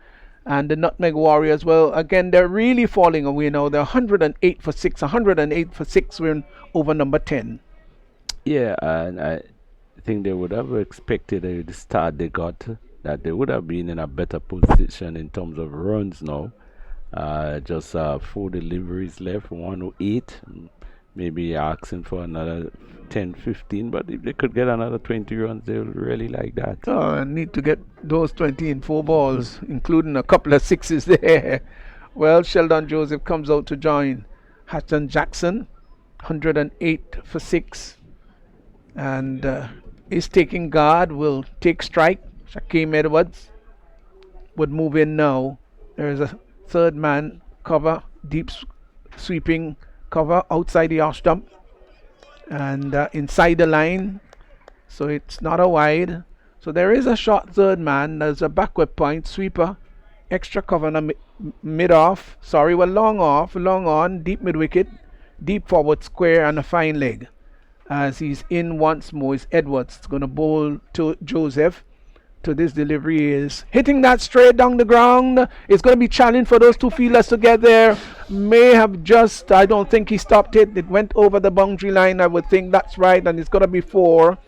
And the Nutmeg Warriors, well, again, they're really falling away now. They're 108 for 6, 108 for 6 win over number 10. Yeah, and I think they would have expected the start they got, that they would have been in a better position in terms of runs now. Just 4 deliveries left, 108. Maybe asking for another 10, 15, but if they could get another 20 runs, they would really like that. Oh, I need to get those 20 in 4 balls, including a couple of 6s there. Well, Sheldon Joseph comes out to join Hatton Jackson, 108 for 6, and is taking guard, will take strike. Shaquem Edwards would move in now. There is a third man cover, deep sweeping cover outside the off stump and inside the line, so it's not a wide. So there is a short third man. There's a backward point sweeper extra cover on mid off. Sorry, well, long off, long on, deep mid wicket, deep forward square, and a fine leg. As he's in once more is Edwards. It's going to bowl to Joseph. To this delivery is hitting that straight down the ground. It's going to be challenged for those two fielders to get there. May have just, I don't think he stopped it. It went over the boundary line. I would think that's right. And it's going to be four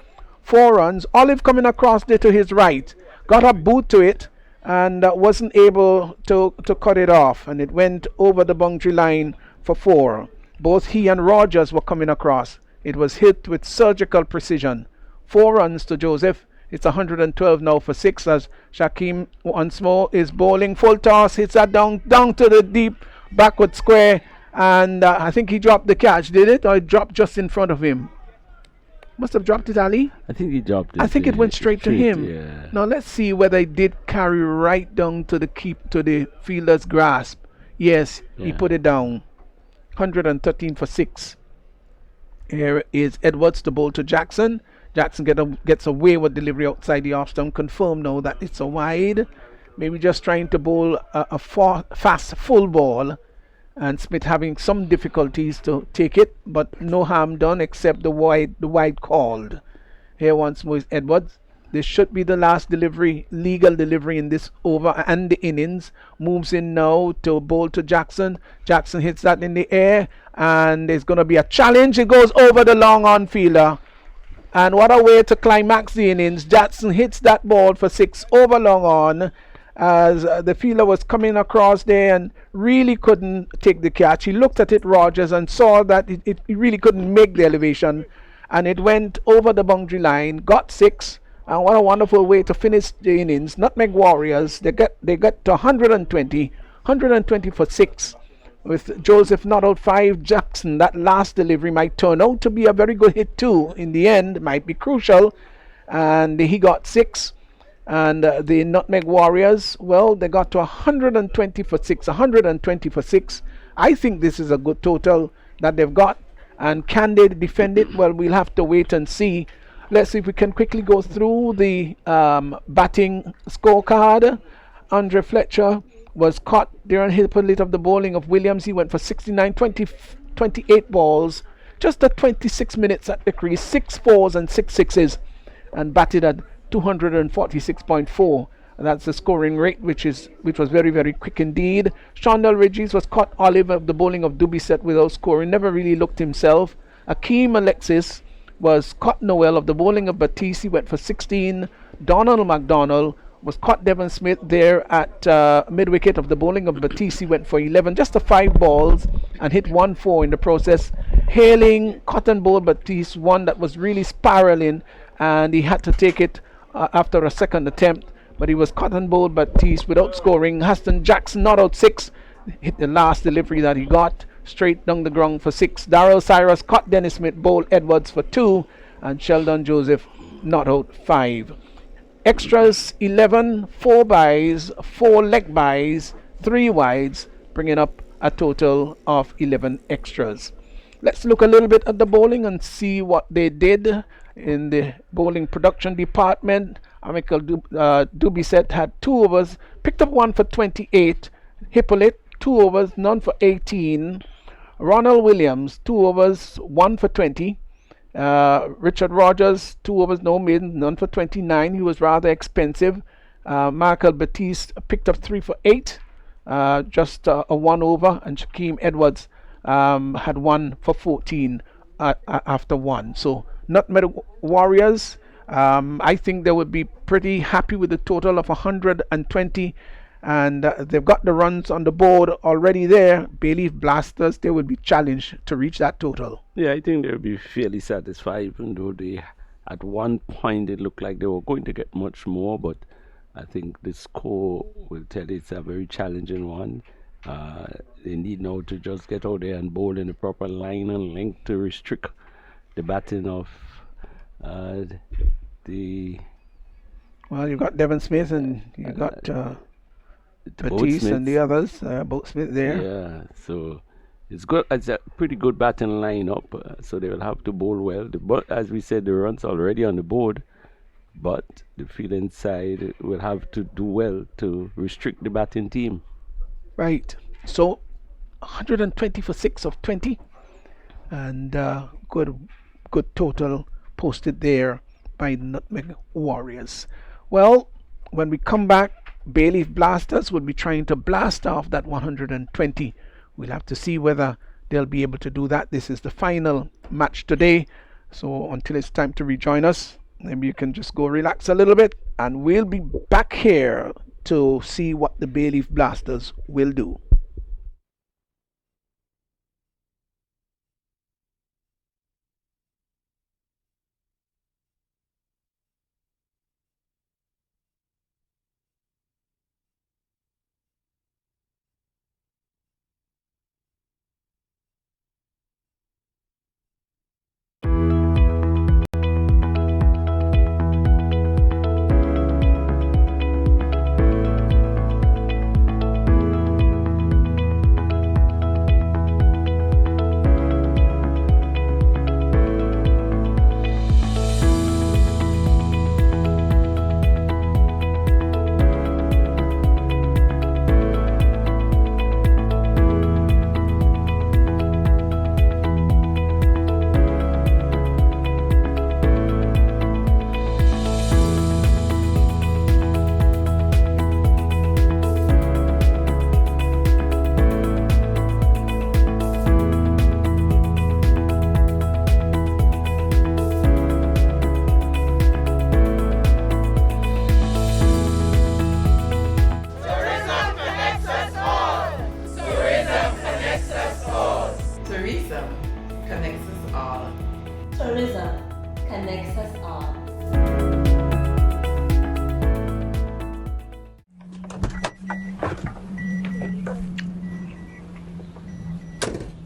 runs. Olive coming across there to his right. Got a boot to it and wasn't able to cut it off. And it went over the boundary line for 4. Both he and Rogers were coming across. It was hit with surgical precision. 4 runs to Joseph. It's 112 now for 6 as Shaquem once more is bowling. Full toss, hits that down to the deep backward square. And I think he dropped the catch, did it? Or it dropped just in front of him? Must have dropped it, Ali. I think he dropped it. I think it went straight to him. Yeah. Now let's see whether it did carry right down to the fielder's grasp. Yes, he put it down. 113 for 6. Here is Edwards to bowl to Jackson. Jackson gets a wayward delivery outside the off stump. Confirmed now that it's a wide. Maybe just trying to bowl a fast full ball. And Smith having some difficulties to take it. But no harm done except the wide called. Here once more is Edwards. This should be the last delivery, legal delivery in this over and the innings. Moves in now to bowl to Jackson. Jackson hits that in the air. And there's going to be a challenge. It goes over the long on fielder. And what a way to climax the innings. Jackson hits that ball for 6 over long on as the fielder was coming across there and really couldn't take the catch. He looked at it, Rogers, and saw that it really couldn't make the elevation. And it went over the boundary line, got 6. And what a wonderful way to finish the innings. Nutmeg Warriors, they get to 120 for 6. With Joseph not out 5, Jackson, that last delivery might turn out to be a very good hit too. In the end, might be crucial. And he got 6. And the Nutmeg Warriors, well, they got to 120 for 6. 120 for 6. I think this is a good total that they've got. And can they defend it? Well, we'll have to wait and see. Let's see if we can quickly go through the batting scorecard. Andre Fletcher was caught during his bullet of the bowling of Williams. He went for 28 balls, just at 26 minutes at the crease, 6 4s and 6 6s, and batted at 246.4. And that's the scoring rate, which was very, very quick indeed. Shondell Ridges was caught Olive of the bowling of Dubiset without scoring, never really looked himself. Akeem Alexis was caught Noel of the bowling of Batiste. He went for 16. Donald McDonald was caught Devon Smith there at mid-wicket of the bowling of Batiste. He went for 11, just the 5 balls, and hit 1-4 in the process. Hailing cotton ball Batiste, one that was really spiraling, and he had to take it after a second attempt. But he was cotton ball Batiste without scoring. Huston Jackson not out 6, hit the last delivery that he got straight down the ground for 6. Darrell Cyrus caught Dennis Smith, bowled Edwards for 2, and Sheldon Joseph not out 5. Extras 11, 4 byes, 4 leg byes, 3 wides, bringing up a total of 11 extras. Let's look a little bit at the bowling and see what they did in the bowling production department. Michael Dubiset had 2 overs, picked up 1 for 28. Hippolyte 2 overs, none for 18. Ronald Williams 2 overs, 1 for 20. Richard Rogers 2 overs, no maiden, none for 29. He was rather expensive. Michael Batiste picked up 3 for 8, just a 1 over, and Shaquem Edwards had 1 for 14 after 1. So Nutmeg Warriors, I think they would be pretty happy with the total of 120, and they've got the runs on the board already there. Bayleaf Blasters, they would be challenged to reach that total. Yeah, I think they'll be fairly satisfied, even though at one point it looked like they were going to get much more, but I think the score will tell it's a very challenging one. They need now to just get out there and bowl in the proper line and length to restrict the batting of the... Well, you've got Devon Smith and you've got Batiste and the others, both Smith there. Yeah, so it's good. It's a pretty good batting lineup, so they will have to bowl well. But as we said, the runs already on the board. but the fielding side will have to do well to restrict the batting team. Right. So 120 for 6 of 20, and good total posted there by Nutmeg Warriors. Well, when we come back, Bayleaf Blasters will be trying to blast off that 120. We'll have to see whether they'll be able to do that. This is the final match today, so until it's time to rejoin us, maybe you can just go relax a little bit, and we'll be back here to see what the Bayleaf Blasters will do.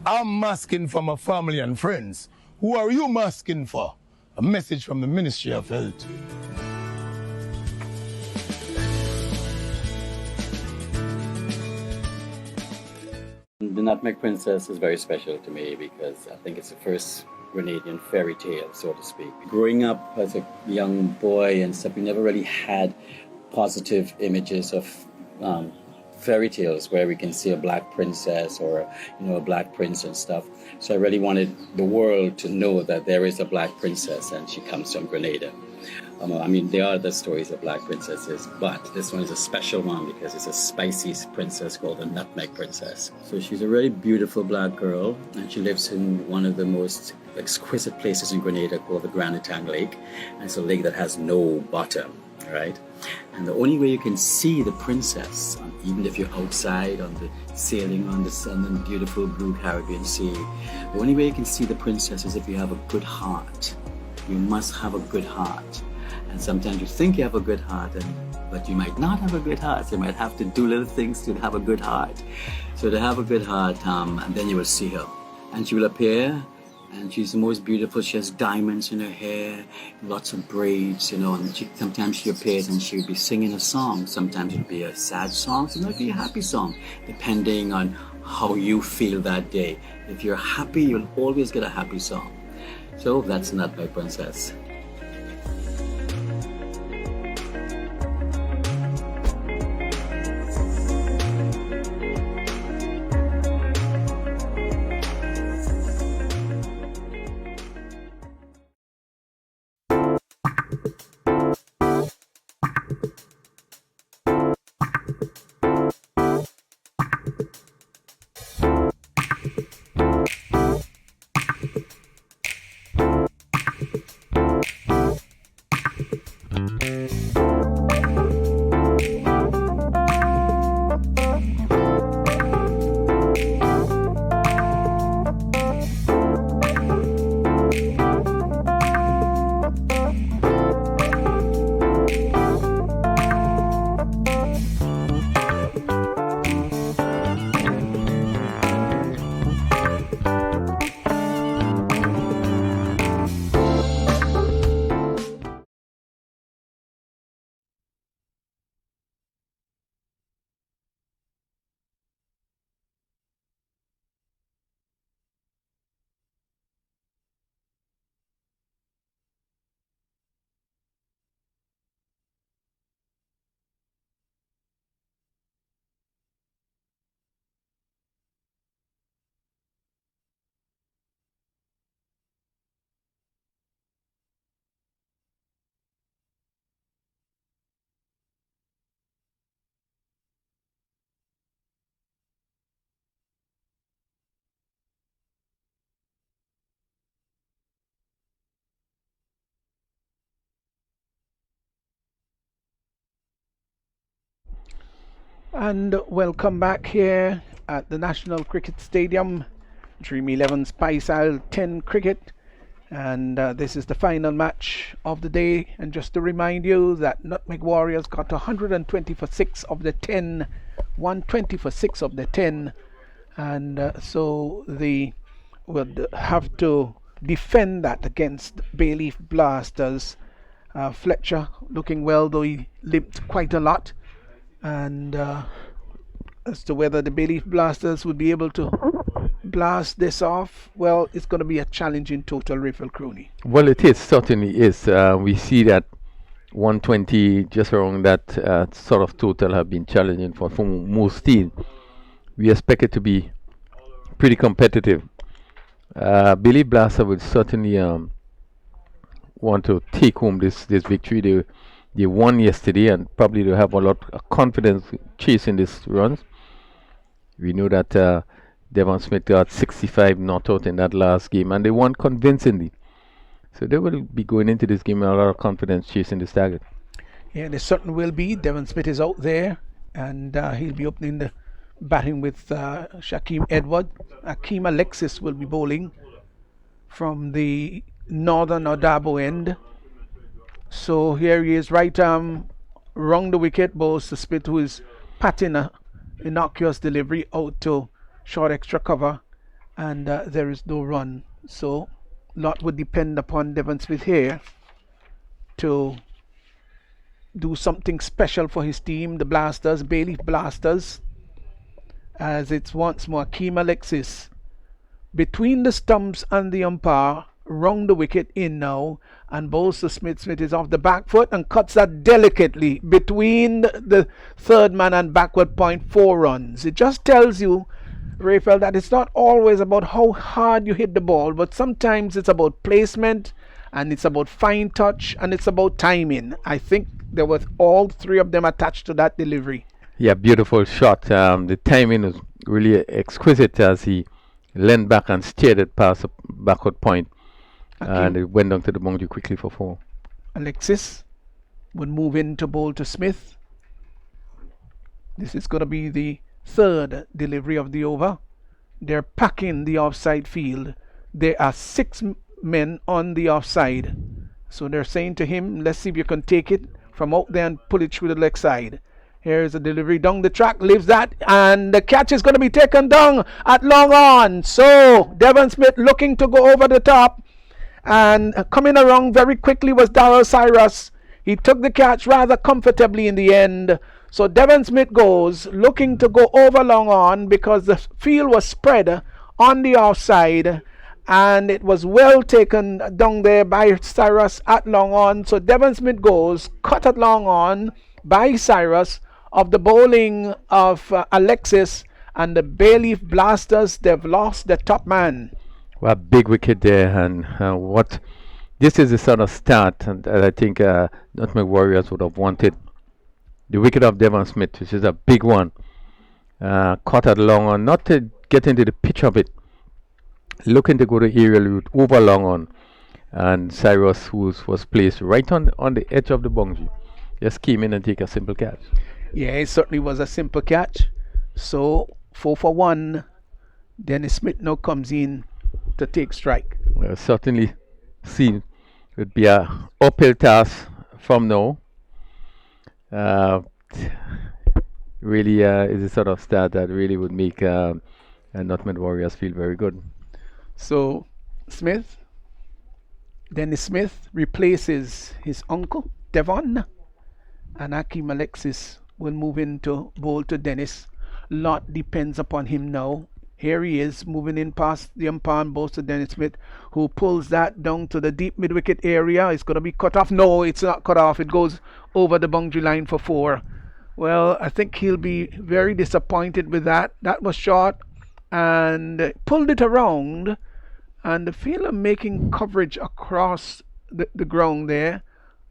I'm masking for my family and friends. Who are you masking for? A message from the Ministry of Health. The Nutmeg Princess is very special to me because I think it's the first Grenadian fairy tale, so to speak. Growing up as a young boy and stuff, we never really had positive images of fairy tales where we can see a black princess or a black prince and stuff. So I really wanted the world to know that there is a black princess and she comes from Grenada. There are other stories of black princesses, but this one is a special one because it's a spicy princess called the Nutmeg Princess. So she's a really beautiful black girl, and she lives in one of the most exquisite places in Grenada called the Grenada Lake. And it's a lake that has no bottom, right? And the only way you can see the princess, even if you're outside on the sailing on the sun and beautiful blue Caribbean Sea, the only way you can see the princess is if you have a good heart. You must have a good heart. And sometimes you think you have a good heart, but you might not have a good heart. So you might have to do little things to have a good heart. So to have a good heart, and then you will see her. And she will appear, and she's the most beautiful. She has diamonds in her hair, lots of braids, and sometimes she appears and she'll be singing a song. Sometimes it'll be a sad song, sometimes it'll be a happy song, depending on how you feel that day. If you're happy, you'll always get a happy song. So that's Nutmeg Princess. And welcome back here at the National Cricket Stadium, Dream11 Spice Isle 10 Cricket. And this is the final match of the day. And just to remind you that Nutmeg Warriors got 120 for 6 of the 10, 120 for 6 of the 10. And so they would have to defend that against Bayleaf Blasters. Fletcher looking well, though he limped quite a lot. And as to whether the Bayleaf Blasters would be able to blast this off, well, it's going to be a challenge in total, Raphael Crooney. Well, it is, certainly is. We see that 120, just around that sort of total, have been challenging for most teams. We expect it to be pretty competitive. Bayleaf Blaster will certainly want to take home this victory. They won yesterday, and probably they have a lot of confidence chasing these runs. We know that Devon Smith got 65 not out in that last game, and they won convincingly. So they will be going into this game with a lot of confidence chasing this target. Yeah, they certainly will be. Devon Smith is out there, and he'll be opening the batting with Shaquem Edward. Akeem Alexis will be bowling from the northern Odabo end. So here he is, right arm wrong the wicket, bowls to Smith, who is patting a innocuous delivery out to short extra cover, and there is no run. So lot would depend upon Devon Smith here to do something special for his team, the Blasters, Bayleaf Blasters, as it's once more Akeem Alexis between the stumps and the umpire, round the wicket in now, and bowls to Smith. Smith is off the back foot and cuts that delicately between the third man and backward point, 4 runs. It just tells you, Raphael, that it's not always about how hard you hit the ball, but sometimes it's about placement, and it's about fine touch, and it's about timing. I think there was all 3 of them attached to that delivery. Yeah, beautiful shot. The timing was really exquisite as he leaned back and steered it past the backward point. And it went down to the boundary quickly for 4. Alexis would move in to bowl to Smith. This is going to be the 3rd delivery of the over. They're packing the offside field. There are 6 men on the offside. So they're saying to him, let's see if you can take it from out there and pull it through the leg side. Here's a delivery down the track, leaves that, and the catch is going to be taken down at long on. So Devon Smith looking to go over the top. And coming around very quickly was Darrell Cyrus. He took the catch rather comfortably in the end. So Devon Smith goes looking to go over long on because the field was spread on the offside, and it was well taken down there by Cyrus at long on. So Devon Smith goes cut at long on by Cyrus of the bowling of Alexis, and the Bayleaf Blasters, they've lost their top man. Well, big wicket there, and what this is the sort of start and I think Nutmeg Warriors would have wanted. The wicket of Devon Smith, which is a big one, caught at long on, not to get into the pitch of it, looking to go to aerial route over long on, and Cyrus, who was placed right on the edge of the boundary, just came in and take a simple catch. Yeah, it certainly was a simple catch. So 4 for 1. Dennis Smith now comes in to take strike. Well, certainly seen it would be a uphill task from now. Really is a sort of start that really would make Nutmeg Warriors feel very good. So Dennis Smith replaces his uncle Devon, and Akeem Alexis will move in to bowl to Dennis. Lot depends upon him now. Here he is moving in past the umpire and bowls to Dennis Smith, who pulls that down to the deep mid-wicket area. It's going to be cut off. No, it's not cut off. It goes over the boundary line for 4. Well, I think he'll be very disappointed with that. That was short and pulled it around, and the fielder making coverage across the ground there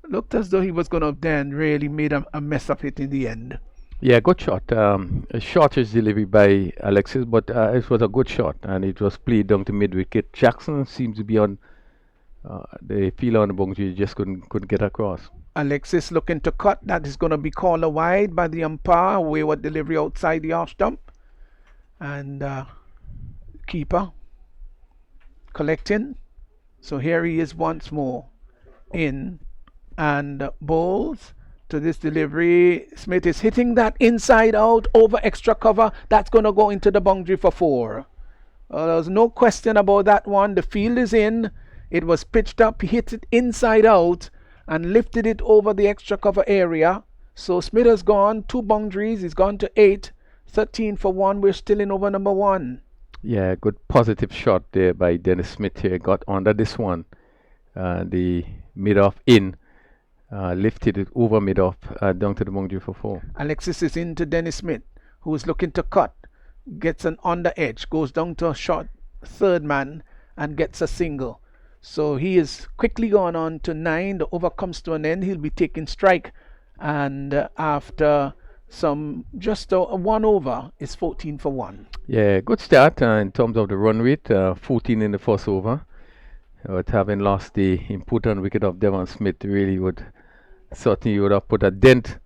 looked as though he was going to then really made a mess of it in the end. Yeah, good shot. A shortish delivery by Alexis, but it was a good shot, and it was played down to mid-wicket. Jackson seems to be on the field on the boundary, just couldn't get across. Alexis looking to cut. That is going to be called a wide by the umpire. Wayward delivery outside the off stump. And keeper collecting. So here he is once more. In and bowls to this delivery. Smith is hitting that inside out over extra cover. That's going to go into the boundary for 4. There's no question about that one. The field is in. It was pitched up. He hit it inside out and lifted it over the extra cover area. So Smith has gone 2 boundaries. He's gone to 8. 13 for 1. We're still in over number 1. Yeah, good positive shot there by Dennis Smith here. Got under this one. The mid-off in. Lifted it over mid-off down to the boundary for 4. Alexis is into Dennis Smith, who is looking to cut. Gets an under edge. Goes down to a short third man and gets a single. So he is quickly gone on to 9. The over comes to an end. He'll be taking strike. And after some just a 1 over, is 14 for 1. Yeah, good start in terms of the run rate. 14 in the first over. But having lost the important wicket of Devon Smith, really would certainly would have put a dent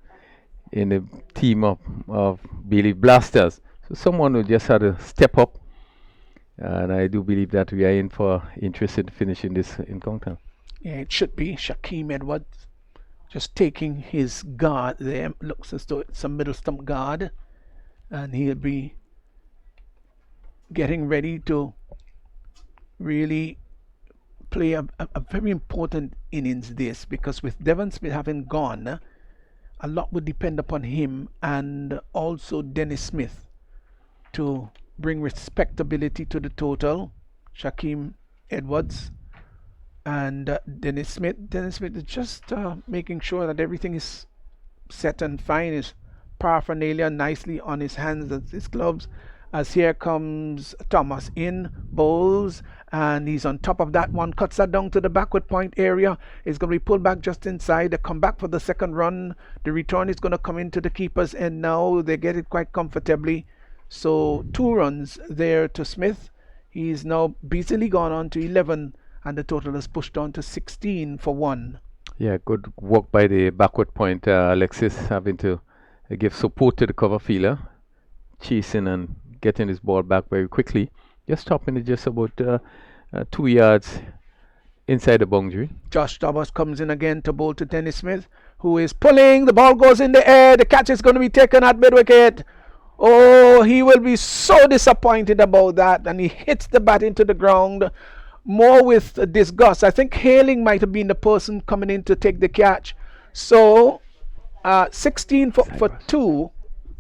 in the team of Bailey Blasters. So someone who just had to step up. And I do believe that we are in for interesting finish in this encounter. Yeah, it should be. Shaquem Edwards just taking his guard there. Looks as though it's a middle stump guard. And he'll be getting ready to really play a very important innings this, because with Devon Smith having gone, a lot would depend upon him and also Dennis Smith to bring respectability to the total. Shaquem Edwards and Dennis Smith. Dennis Smith is just making sure that everything is set and fine. His paraphernalia nicely on his hands and his gloves. As here comes Thomas in, bowls, and he's on top of that one, cuts that down to the backward point area. It's going to be pulled back just inside. They come back for the second run. The return is going to come into the keeper's end now. They get it quite comfortably. So 2 runs there to Smith. He's now busily gone on to 11, and the total is pushed on to 16 for 1. Yeah, good work by the backward point. Alexis having to give support to the cover fielder, chasing and getting his ball back very quickly. Just stopping it just about 2 yards inside the boundary. Josh Thomas comes in again to bowl to Dennis Smith, who is pulling. The ball goes in the air. The catch is going to be taken at mid-wicket. Oh, he will be so disappointed about that, and he hits the bat into the ground more with disgust. I think Hailing might have been the person coming in to take the catch. So 16 for 2.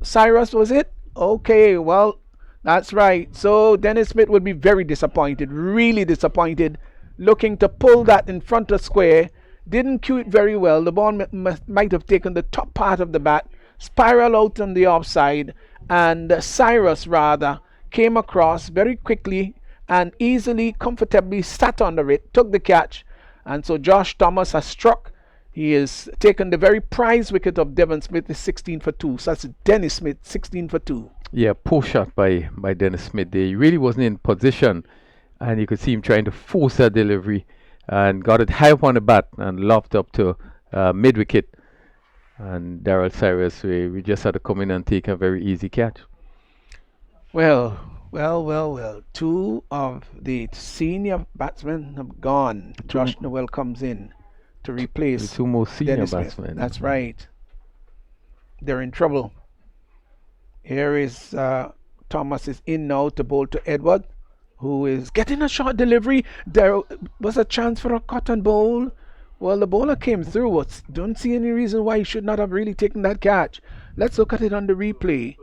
Cyrus, was it? Okay, well, that's right. So Dennis Smith would be very disappointed, really disappointed, looking to pull that in front of square. Didn't cue it very well. The ball might have taken the top part of the bat, spiral out on the offside, and Cyrus rather came across very quickly and easily, comfortably sat under it, took the catch, and so Josh Thomas has struck. He has taken the very prize wicket of Devon Smith, is 16 for 2. So that's Dennis Smith, 16 for 2. Yeah, poor shot by Dennis Smith. He really wasn't in position, and you could see him trying to force that delivery, and got it high up on the bat and lobbed up to mid-wicket. And Darrell Cyrus, we just had to come in and take a very easy catch. Well. 2 of the senior batsmen have gone. Josh Noel comes in to replace the 2 most senior Dennis batsmen. Smith. That's right. They're in trouble. Here is Thomas is in now to bowl to Edward, who is getting a short delivery. There was a chance for a cut and bowl. Well, the bowler came through. Don't see any reason why he should not have really taken that catch. Let's look at it on the replay.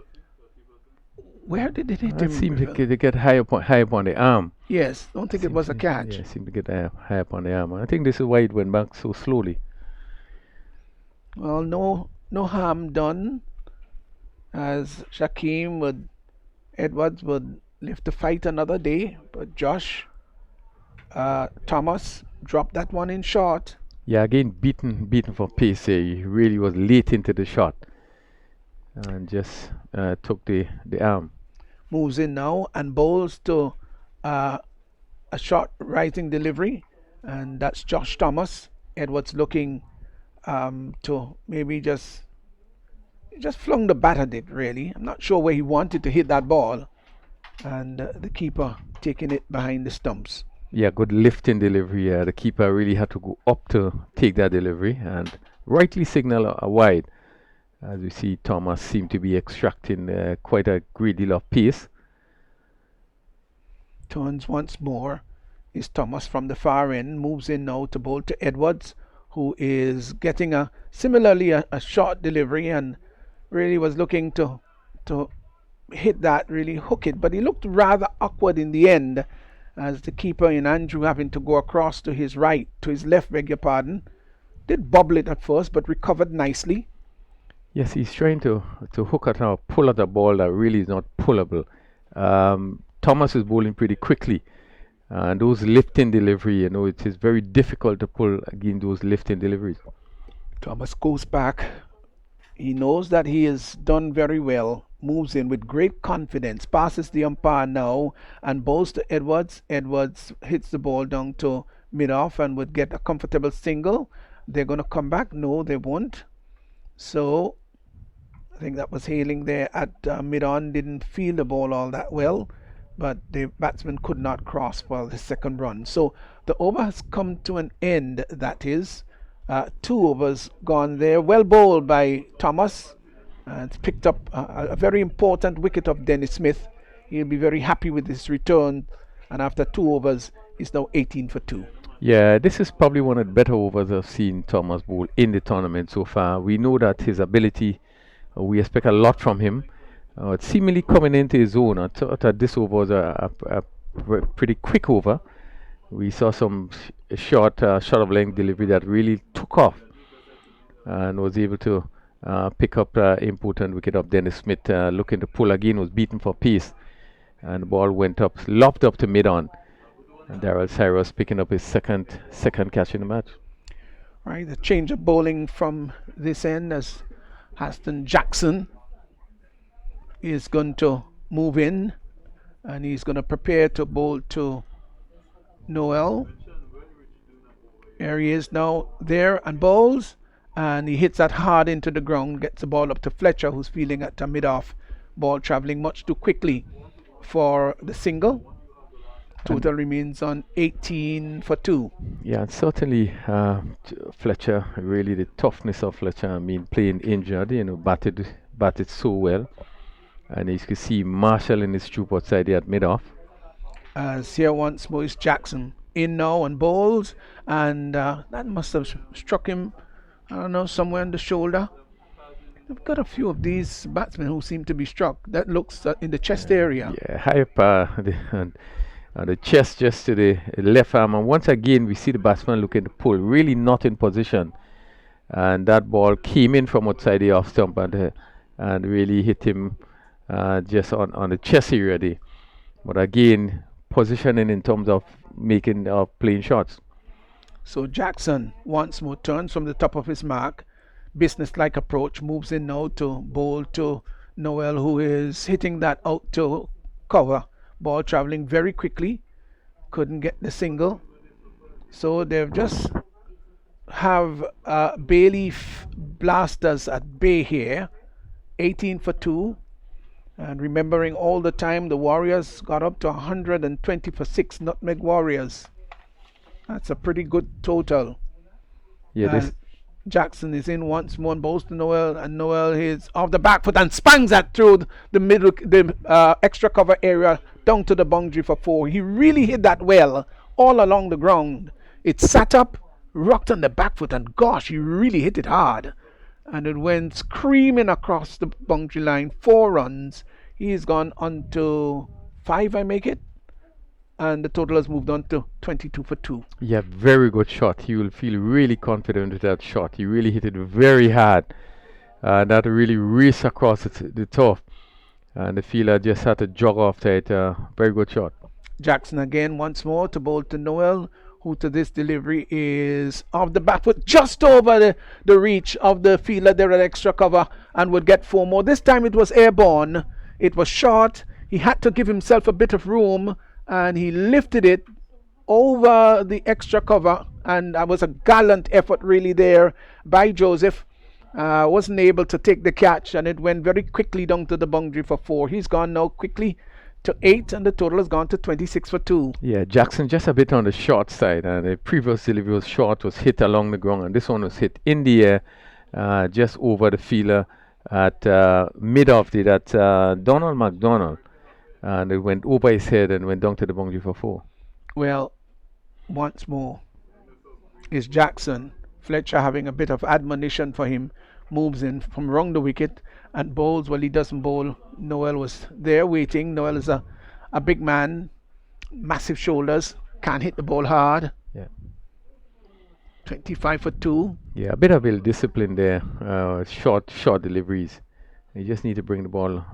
Where did it hit him? It seemed to get high up on the arm. Yes, don't think it was a catch. Yeah, it seemed to get high up on the arm. I think this is why it went back so slowly. Well, no harm done, as Shaquem Edwards would live to fight another day. But Josh Thomas dropped that one in short. Yeah, again beaten for pace. He really was late into the shot and just took the arm. Moves in now and bowls to a short rising delivery, and that's Josh Thomas. Edwards looking to maybe just flung the bat at it, really. I'm not sure where he wanted to hit that ball. And the keeper taking it behind the stumps. Yeah, good lifting delivery. The keeper really had to go up to take that delivery and rightly signal a wide. As we see, Thomas seemed to be extracting quite a great deal of pace. Turns once more is Thomas from the far end, moves in now to bowl to Edwards, who is getting a short delivery and really was looking to hit that, really hook it, but he looked rather awkward in the end as the keeper in Andrew having to go across to his left, beg your pardon. Did bobble it at first but recovered nicely. Yes, he's trying to hook at or pull at a ball that really is not pullable. Thomas is bowling pretty quickly, and those lifting delivery, it is very difficult to pull again those lifting deliveries. Thomas goes back. He knows that he has done very well, moves in with great confidence, passes the umpire now and bowls to Edwards. Edwards hits the ball down to mid-off and would get a comfortable single. They're going to come back. No, they won't. So I think that was Hailing there at mid-on, didn't feel the ball all that well, but the batsman could not cross for the second run. So the over has come to an end, that is. 2 overs gone there. Well bowled by Thomas. It's picked up a very important wicket of Dennis Smith. He'll be very happy with his return. And after 2 overs, he's now 18 for 2. Yeah, this is probably one of the better overs I've seen Thomas bowl in the tournament so far. We know that his ability, we expect a lot from him. It's seemingly coming into his own. I thought that this over was a pretty quick over. We saw some short of length delivery that really took off and was able to pick up important wicket of Dennis Smith, looking to pull again, was beaten for pace, and the ball went up, lobbed up to mid-on, and Daryl Cyrus picking up his second catch in the match. Right, the change of bowling from this end as Haston Jackson is going to move in, and he's going to prepare to bowl to Noel. There he is now, there, and bowls, and he hits that hard into the ground, gets the ball up to Fletcher, who's feeling at a mid-off. Ball travelling much too quickly for the single. Total remains on 18 for 2. Yeah, certainly Fletcher, really the toughness of Fletcher, playing injured, batted so well. And as you can see, Marshall in his troop outside there at mid-off. As here once more is Jackson in now and bowls, and that must have struck him, I don't know, somewhere on the shoulder. We've got a few of these batsmen who seem to be struck. That looks in the chest area. Yeah, high up the chest, just to the left arm. And once again, we see the batsman looking to pull, really not in position. And that ball came in from outside the off stump and really hit him just on the chest area there. But again, positioning in terms of playing shots. So Jackson once more turns from the top of his mark, business-like approach, moves in now to bowl to Noel, who is hitting that out to cover. Ball travelling very quickly, couldn't get the single. So they've just have Bailey Blasters at bay here, 18 for 2. And remembering all the time the Warriors got up to 120 for 6, Nutmeg Warriors. That's a pretty good total. Yeah, Jackson is in once more and bowls to Noel, and Noel is off the back foot and spangs that through the extra cover area down to the boundary for 4. He really hit that well all along the ground. It sat up, rocked on the back foot, and gosh, he really hit it hard. And it went screaming across the boundary line. 4 runs. He's gone on to 5, I make it. And the total has moved on to 22 for 2. Yeah, very good shot. He will feel really confident with that shot. He really hit it very hard. That really raced across the top. And the fielder just had to jog after it. Very good shot. Jackson again once more to bowl to Noel, who to this delivery is off the back foot, just over the reach of the fielder there at extra cover, and would get 4 more. This time it was airborne. It was short. He had to give himself a bit of room, and he lifted it over the extra cover, and that was a gallant effort really there by Joseph. Wasn't able to take the catch, and it went very quickly down to the boundary for 4. He's gone now quickly to 8, and the total has gone to 26 for 2. Yeah, Jackson just a bit on the short side, and the previous delivery was short, was hit along the ground, and this one was hit in the air, just over the fielder at mid of that Donald McDonald, and it went over his head and went down to the boundary for 4. Well, once more is Jackson. Fletcher having a bit of admonition for him, moves in from round the wicket and bowls. Well, he doesn't bowl. Noel was there waiting. Noel is a big man, massive shoulders, can't hit the ball hard. Yeah. 25 for 2. Yeah, a bit of ill discipline there. Short deliveries. You just need to bring the ball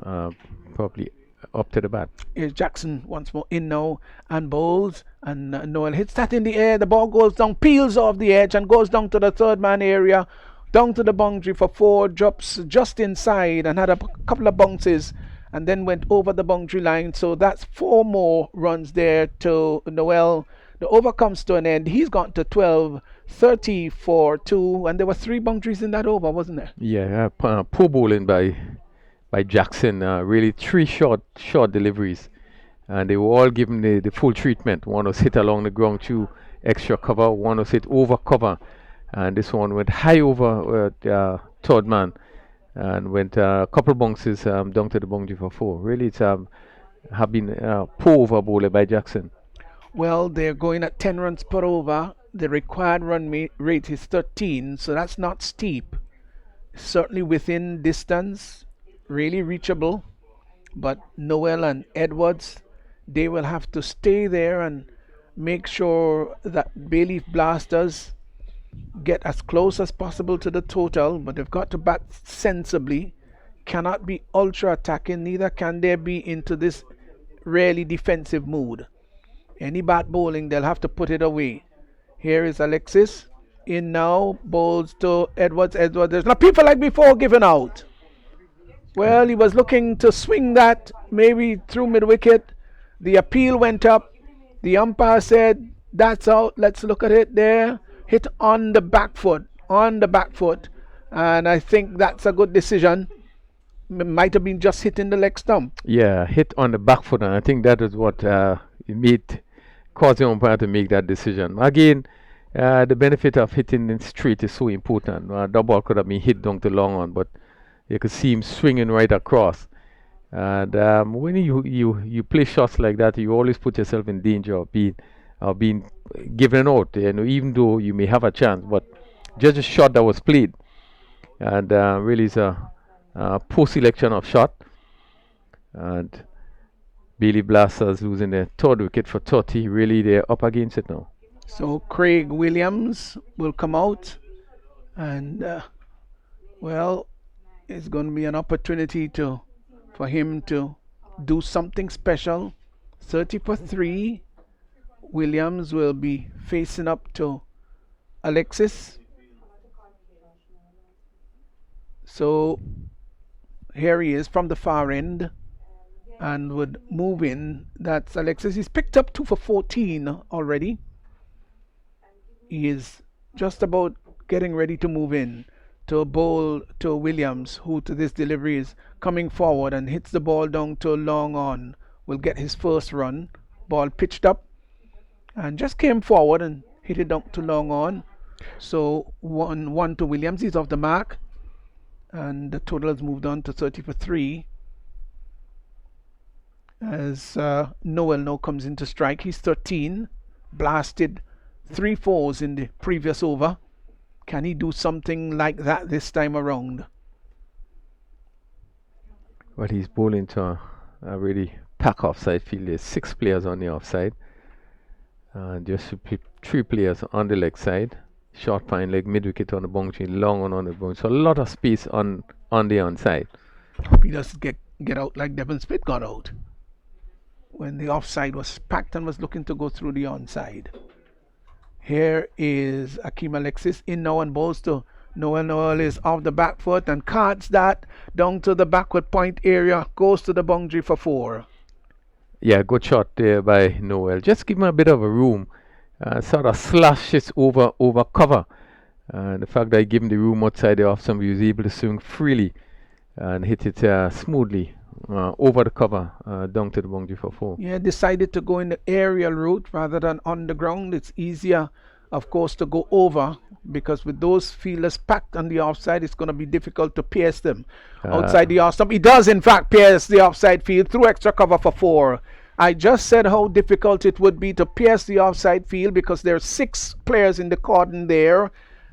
properly up to the bat. Here's Jackson once more in now and bowls, and Noel hits that in the air. The ball goes down, peels off the edge and goes down to the third man area, down to the boundary for 4, drops just inside and had a couple of bounces and then went over the boundary line. So that's 4 more runs there to Noel. The over comes to an end. He's gone to 12, 30 for 2, and there were 3 boundaries in that over, wasn't there? Yeah, poor bowling by Jackson. Really 3 short deliveries, and they were all given the full treatment. One was hit along the ground through extra cover, one was hit over cover, and this one went high over third man and went a couple bounces down to the boundary for 4. Really, it's have been poor over bowler by Jackson. Well, they're going at 10 runs per over. The required run rate is 13, so that's not steep. Certainly within distance, really reachable. But Noel and Edwards, they will have to stay there and make sure that Bayleaf Blasters get as close as possible to the total, but they've got to bat sensibly. Cannot be ultra attacking, neither can they be into this really defensive mood. Any bat bowling, they'll have to put it away. Here is Alexis in now, bowls to Edwards. There's not people like before giving out. Well, he was looking to swing that maybe through mid wicket. The appeal went up. The umpire said that's out. Let's look at it there. Hit on the back foot, and I think that's a good decision. Might have been just hitting the leg stump. Yeah, hit on the back foot, and I think that is what caused the umpire to make that decision. Again, the benefit of hitting in straight is so important. The ball could have been hit down to long on, but you could see him swinging right across. And when you play shots like that, you always put yourself in danger of being given out. Even though you may have a chance, but just a shot that was played, and really is a poor selection of shot. And Bayleaf Blasters losing their 3rd wicket for 30. Really, they're up against it now. So Craig Williams will come out, and well, it's going to be an opportunity for him to do something special. 30 for 3. Williams will be facing up to Alexis. So here he is from the far end and would move in. That's Alexis. He's picked up 2 for 14 already. He is just about getting ready to move in to bowl to Williams, who to this delivery is coming forward and hits the ball down to long on. Will get his first run. Ball pitched up and just came forward and hit it down to long on. So 1 to Williams. He's off the mark, and the total has moved on to 30 for 3. As Noel now comes into strike. He's 13, blasted 3 4s in the previous over. Can he do something like that this time around? Well, he's bowling to a really pack offside field. There's 6 players on the offside, just 3 players on the leg side. Short fine leg, mid wicket on the boundary, long on the boundary. So a lot of space on the onside. Hope he doesn't get out like Devon Smith got out when the offside was packed and was looking to go through the onside. Here is Akeem Alexis in now and bowls to Noel. Noel is off the back foot and cards that down to the backward point area, goes to the boundary for 4. Yeah, good shot there by Noel. Just give him a bit of a room. sort of slash it over cover. And the fact that I gave him the room outside the off stump, he was able to swing freely and hit it smoothly over the cover down to the boundary for 4. Yeah, decided to go in the aerial route rather than on the ground. It's easier, of course, to go over, because with those fielders packed on the offside, it's going to be difficult to pierce them outside the off stump. He does, in fact, pierce the offside field through extra cover for 4. I just said how difficult it would be to pierce the offside field because there are 6 players in the cordon there,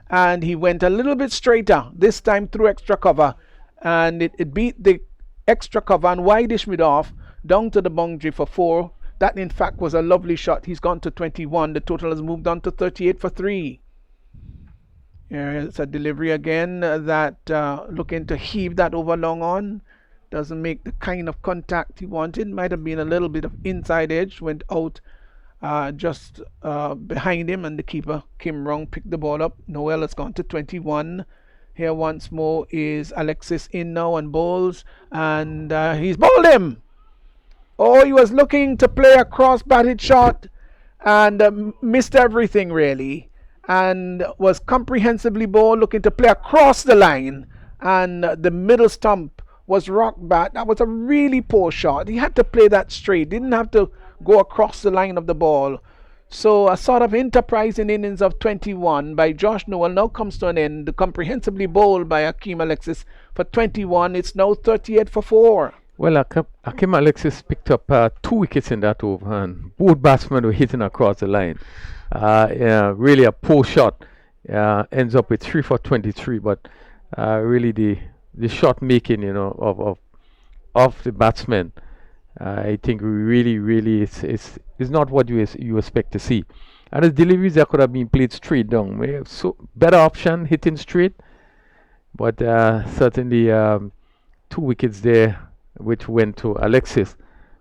and he went a little bit straighter, this time through extra cover, and it beat the extra cover and wideish mid off down to the boundary for 4. That in fact was a lovely shot. He's gone to 21. The total has moved on to 38 for 3. It's a delivery again that looking to heave that over long on. Doesn't make the kind of contact he wanted. Might have been a little bit of inside edge. Went out just behind him, and the keeper came wrong, picked the ball up. Noel has gone to 21. Here once more is Alexis in now and bowls, and he's bowled him. Oh, he was looking to play a cross-batted shot and missed everything really, and was comprehensively bowled, looking to play across the line, and the middle stump was rocked back. That was a really poor shot. He had to play that straight, didn't have to go across the line of the ball. So a sort of enterprising innings of 21 by Josh Noel now comes to an end, comprehensively bowled by Hakeem Alexis for 21. It's now 38 for 4. Well, Hakeem Alexis picked up 2 wickets in that over, and both batsmen were hitting across the line. Really a poor shot. Ends up with 3 for 23, but really the shot making, of the batsmen, I think really it's not what you expect to see. And his deliveries that could have been played straight down. We have so better option hitting straight, but certainly 2 wickets there, which went to Alexis.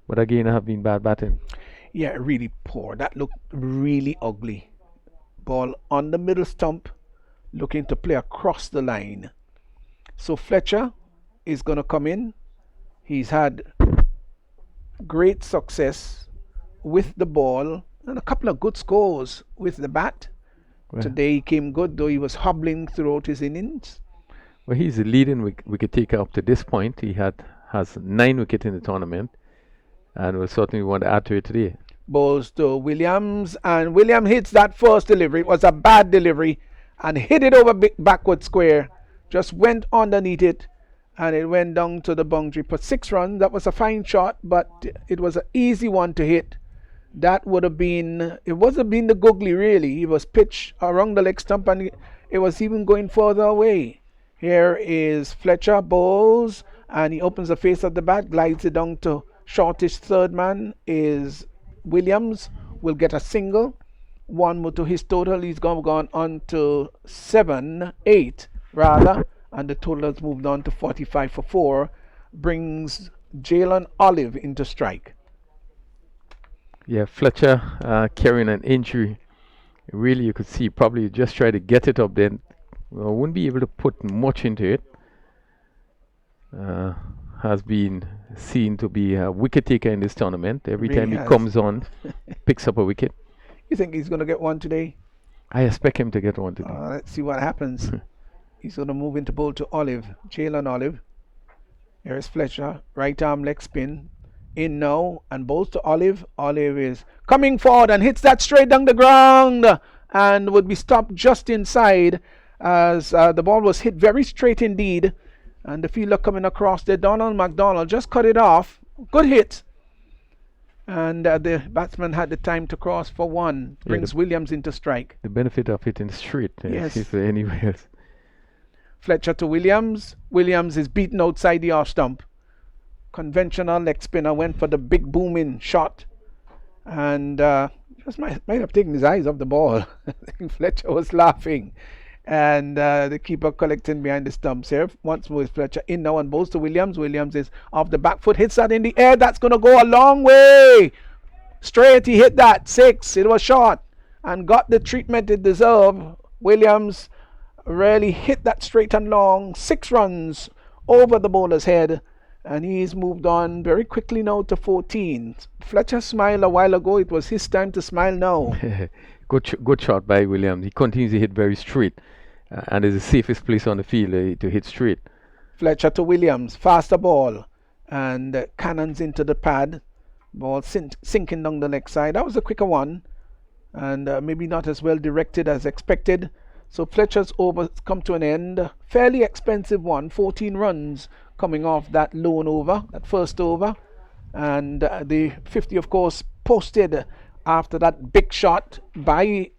But again, have been bad batting. Yeah, really poor. That looked really ugly. Ball on the middle stump, looking to play across the line. So Fletcher is going to come in. He's had great success with the ball and a couple of good scores with the bat. Well, today he came good, though he was hobbling throughout his innings. Well, he's the leading wicket taker up to this point. He has 9 wickets in the tournament, and will certainly want to add to it today. Balls to Williams, and Williams hits that first delivery. It was a bad delivery, and hit it over backward square. Just went underneath it, and it went down to the boundary for 6 runs. That was a fine shot, but it was an easy one to hit. That would have been, it wasn't been the googly really. It was pitched around the leg stump, and it was even going further away. Here is Fletcher, bowls, and he opens the face of the bat, glides it down to shortish third man is Williams, will get a single. 1 more to his total. He's gone on to 8 rather, and the total has moved on to 45 for 4. Brings Jalen Olive into strike. Yeah, Fletcher carrying an injury. Really, you could see probably just try to get it up then. Wouldn't be able to put much into it. Has been seen to be a wicket taker in this tournament. Every really time he comes on, picks up a wicket. You think he's going to get one today? I expect him to get one today. Let's see what happens. He's going to move into bowl to Olive, Jalen Olive. Here is Fletcher, right arm leg spin. In now, and bowls to Olive. Olive is coming forward and hits that straight down the ground, and would be stopped just inside as the ball was hit very straight indeed. And the fielder coming across there, Donald McDonald, just cut it off. Good hit. And the batsman had the time to cross for 1. Brings Williams into strike. The benefit of hitting straight. Yes. If anywhere else. Fletcher to Williams. Williams is beaten outside the off stump. Conventional leg spinner went for the big booming shot, and just might have taken his eyes off the ball. I think Fletcher was laughing, and the keeper collecting behind the stumps here. Once more is Fletcher in now and bowls to Williams. Williams is off the back foot, hits that in the air. That's going to go a long way. Straight, he hit that 6. It was short and got the treatment it deserved. Williams really hit that straight and long. 6 runs over the bowler's head. And he's moved on very quickly now to 14. Fletcher smiled a while ago. It was his time to smile now. good shot by Williams. He continues to hit very straight, and is the safest place on the field to hit straight. Fletcher to Williams, faster ball, and cannons into the pad. Ball sinking down the leg side. That was a quicker one, and maybe not as well directed as expected. So Fletcher's over come to an end. Fairly expensive one, 14 runs coming off that lone over, that first over. And the 50, of course, posted after that big shot by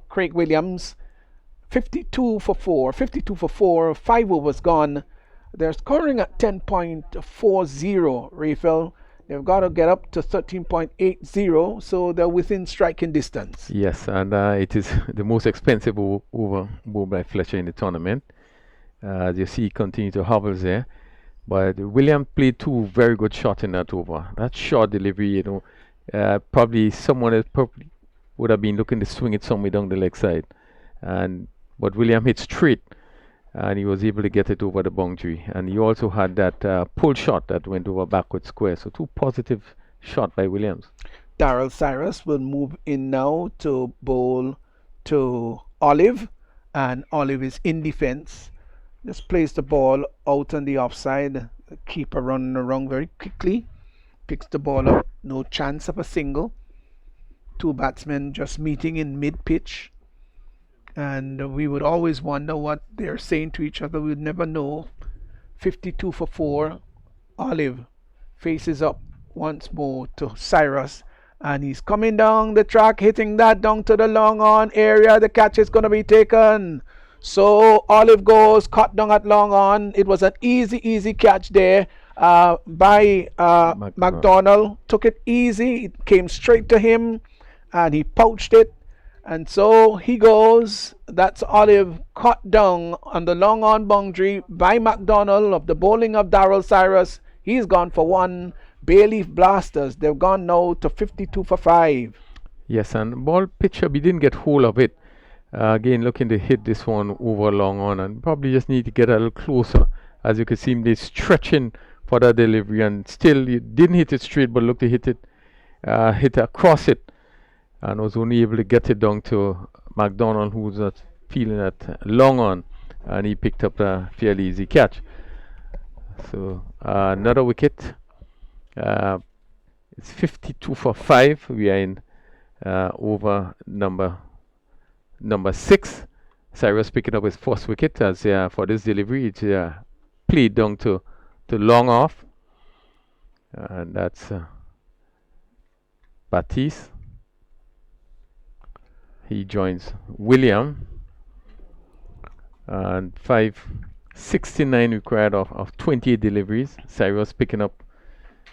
Craig Williams. 52 for 4, 5 overs gone. They're scoring at 10.40, Raphael. They've got to get up to 13.80, so they're within striking distance. Yes, and it is the most expensive over by Fletcher in the tournament. As you see, he continues to hobble there. But Williams played 2 very good shots in that over. That short delivery, probably someone else probably would have been looking to swing it somewhere down the leg side. But Williams hit straight, and he was able to get it over the boundary. And he also had that pull shot that went over backward square. So 2 positive shots by Williams. Daryl Cyrus will move in now to bowl to Olive, and Olive is in defense. Just plays the ball out on the offside. The keeper running around very quickly. Picks the ball up. No chance of a single. 2 batsmen just meeting in mid-pitch. And we would always wonder what they're saying to each other. We'd never know. 52 for 4. Olive faces up once more to Cyrus. And he's coming down the track, hitting that down to the long on area. The catch is going to be taken. So Olive goes, caught down at long on. It was an easy catch there by McDonald. Took it easy. It came straight to him, and he pouched it. And so he goes. That's Olive caught down on the long on boundary by McDonald of the bowling of Daryl Cyrus. He's gone for 1. Bayleaf Blasters, they've gone now to 52 for 5. Yes, and ball pitcher, we didn't get hold of it. Again, looking to hit this one over long on, and probably just need to get a little closer. As you can see, they're stretching for that delivery, and still you didn't hit it straight, but look to hit across it, and was only able to get it down to McDonald, who was not feeling that long on, and he picked up a fairly easy catch. So another wicket. It's 52 for 5. We are in over number 6. Cyrus picking up his first wicket as for this delivery. It's played down to long off, and that's Baptiste. He joins William, and 569 required of 28 deliveries. Cyrus picking up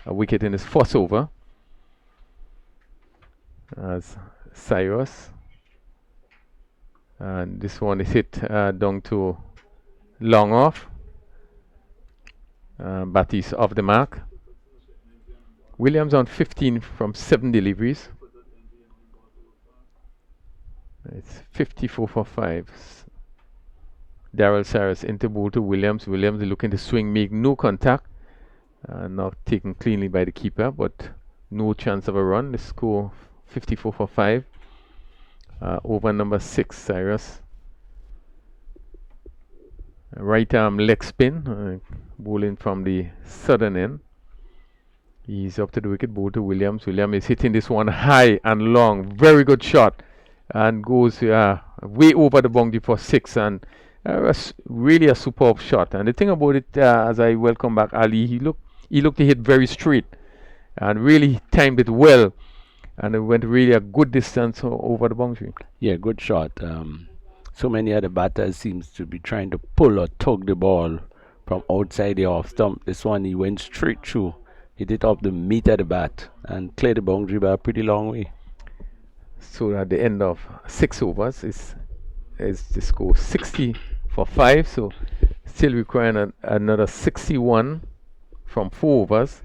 a wicket in his first over as Cyrus, and this one is hit down to long off. Baptiste off the mark. Williams on 15 from 7 deliveries. It's 54 for 5. Daryl Cyrus into bowl to Williams. Williams is looking to swing, make no contact. Not taken cleanly by the keeper, but no chance of a run. The score 54 for 5. Over number 6, Cyrus. Right arm leg spin, bowling from the southern end. He's up to the wicket, bowl to Williams. Williams is hitting this one high and long. Very good shot, and goes way over the boundary for 6. And really a superb shot. And the thing about it, as I welcome back Ali, he looked to hit very straight and really timed it well, and it went really a good distance over the boundary. Yeah, good shot. So many other batters seems to be trying to pull or tug the ball from outside the off stump. This one he went straight through, hit it up the meat of the bat and cleared the boundary by a pretty long way. So at the end of 6 overs is the score 60 for 5. So still requiring another 61 from 4 overs.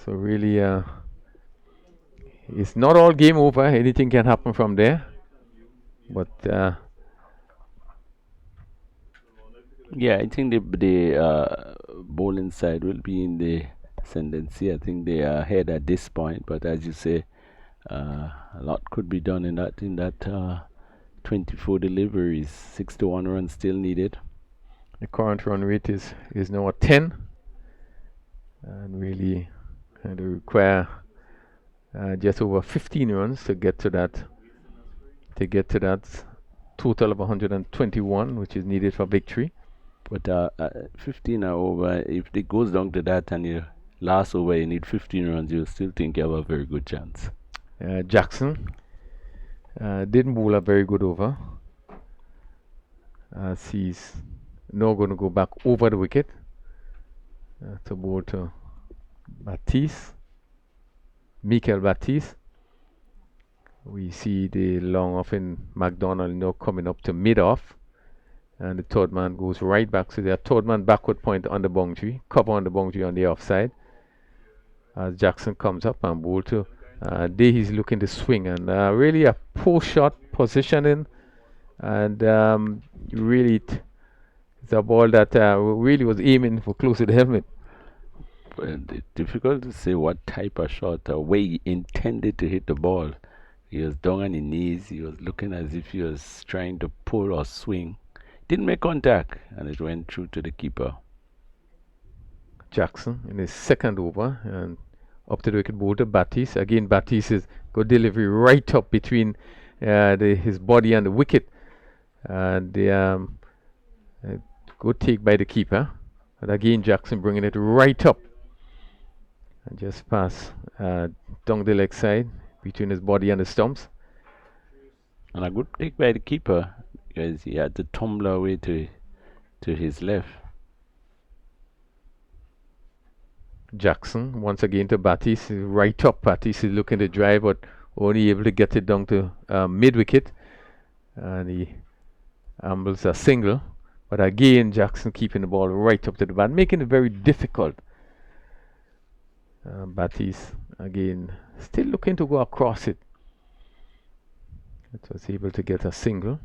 So really it's not all game over. Anything can happen from there, but yeah, I think the bowling side will be in the ascendancy. I think they are ahead at this point, but as you say, A lot could be done in that 24 deliveries. 61 runs still needed. The current run rate is now at 10, and really they require just over 15 runs to get to that total of 121, which is needed for victory. But 15 are over. If it goes down to that and you last over, you need 15 runs, you still think you have a very good chance. Jackson didn't bowl a very good over, as he's now going to go back over the wicket to bowl to Michael Baptiste. We see the long off in McDonald now coming up to mid-off, and the third man goes right back. So the third man backward point on the boundary, cover on the boundary on the offside. As Jackson comes up and bowl to there he's looking to swing, and really a poor shot positioning, and really it's a ball that really was aiming for close to the helmet. Well, it's difficult to say what type of shot or way he intended to hit the ball. He was down on his knees. He was looking as if he was trying to pull or swing. Didn't make contact, and it went through to the keeper. Jackson in his second over, and up to the wicket bowl to Baptiste. Again, Baptiste is good delivery right up between his body and the wicket. And the good take by the keeper. And again, Jackson bringing it right up. And just pass down the leg side between his body and the stumps. And a good take by the keeper, because he had to tumble away to his left. Jackson once again to Baptiste, right up. Baptiste is looking to drive, but only able to get it down to mid wicket, and he ambles a single. But again, Jackson keeping the ball right up to the bat, making it very difficult. Baptiste again still looking to go across it. It was able to get a single.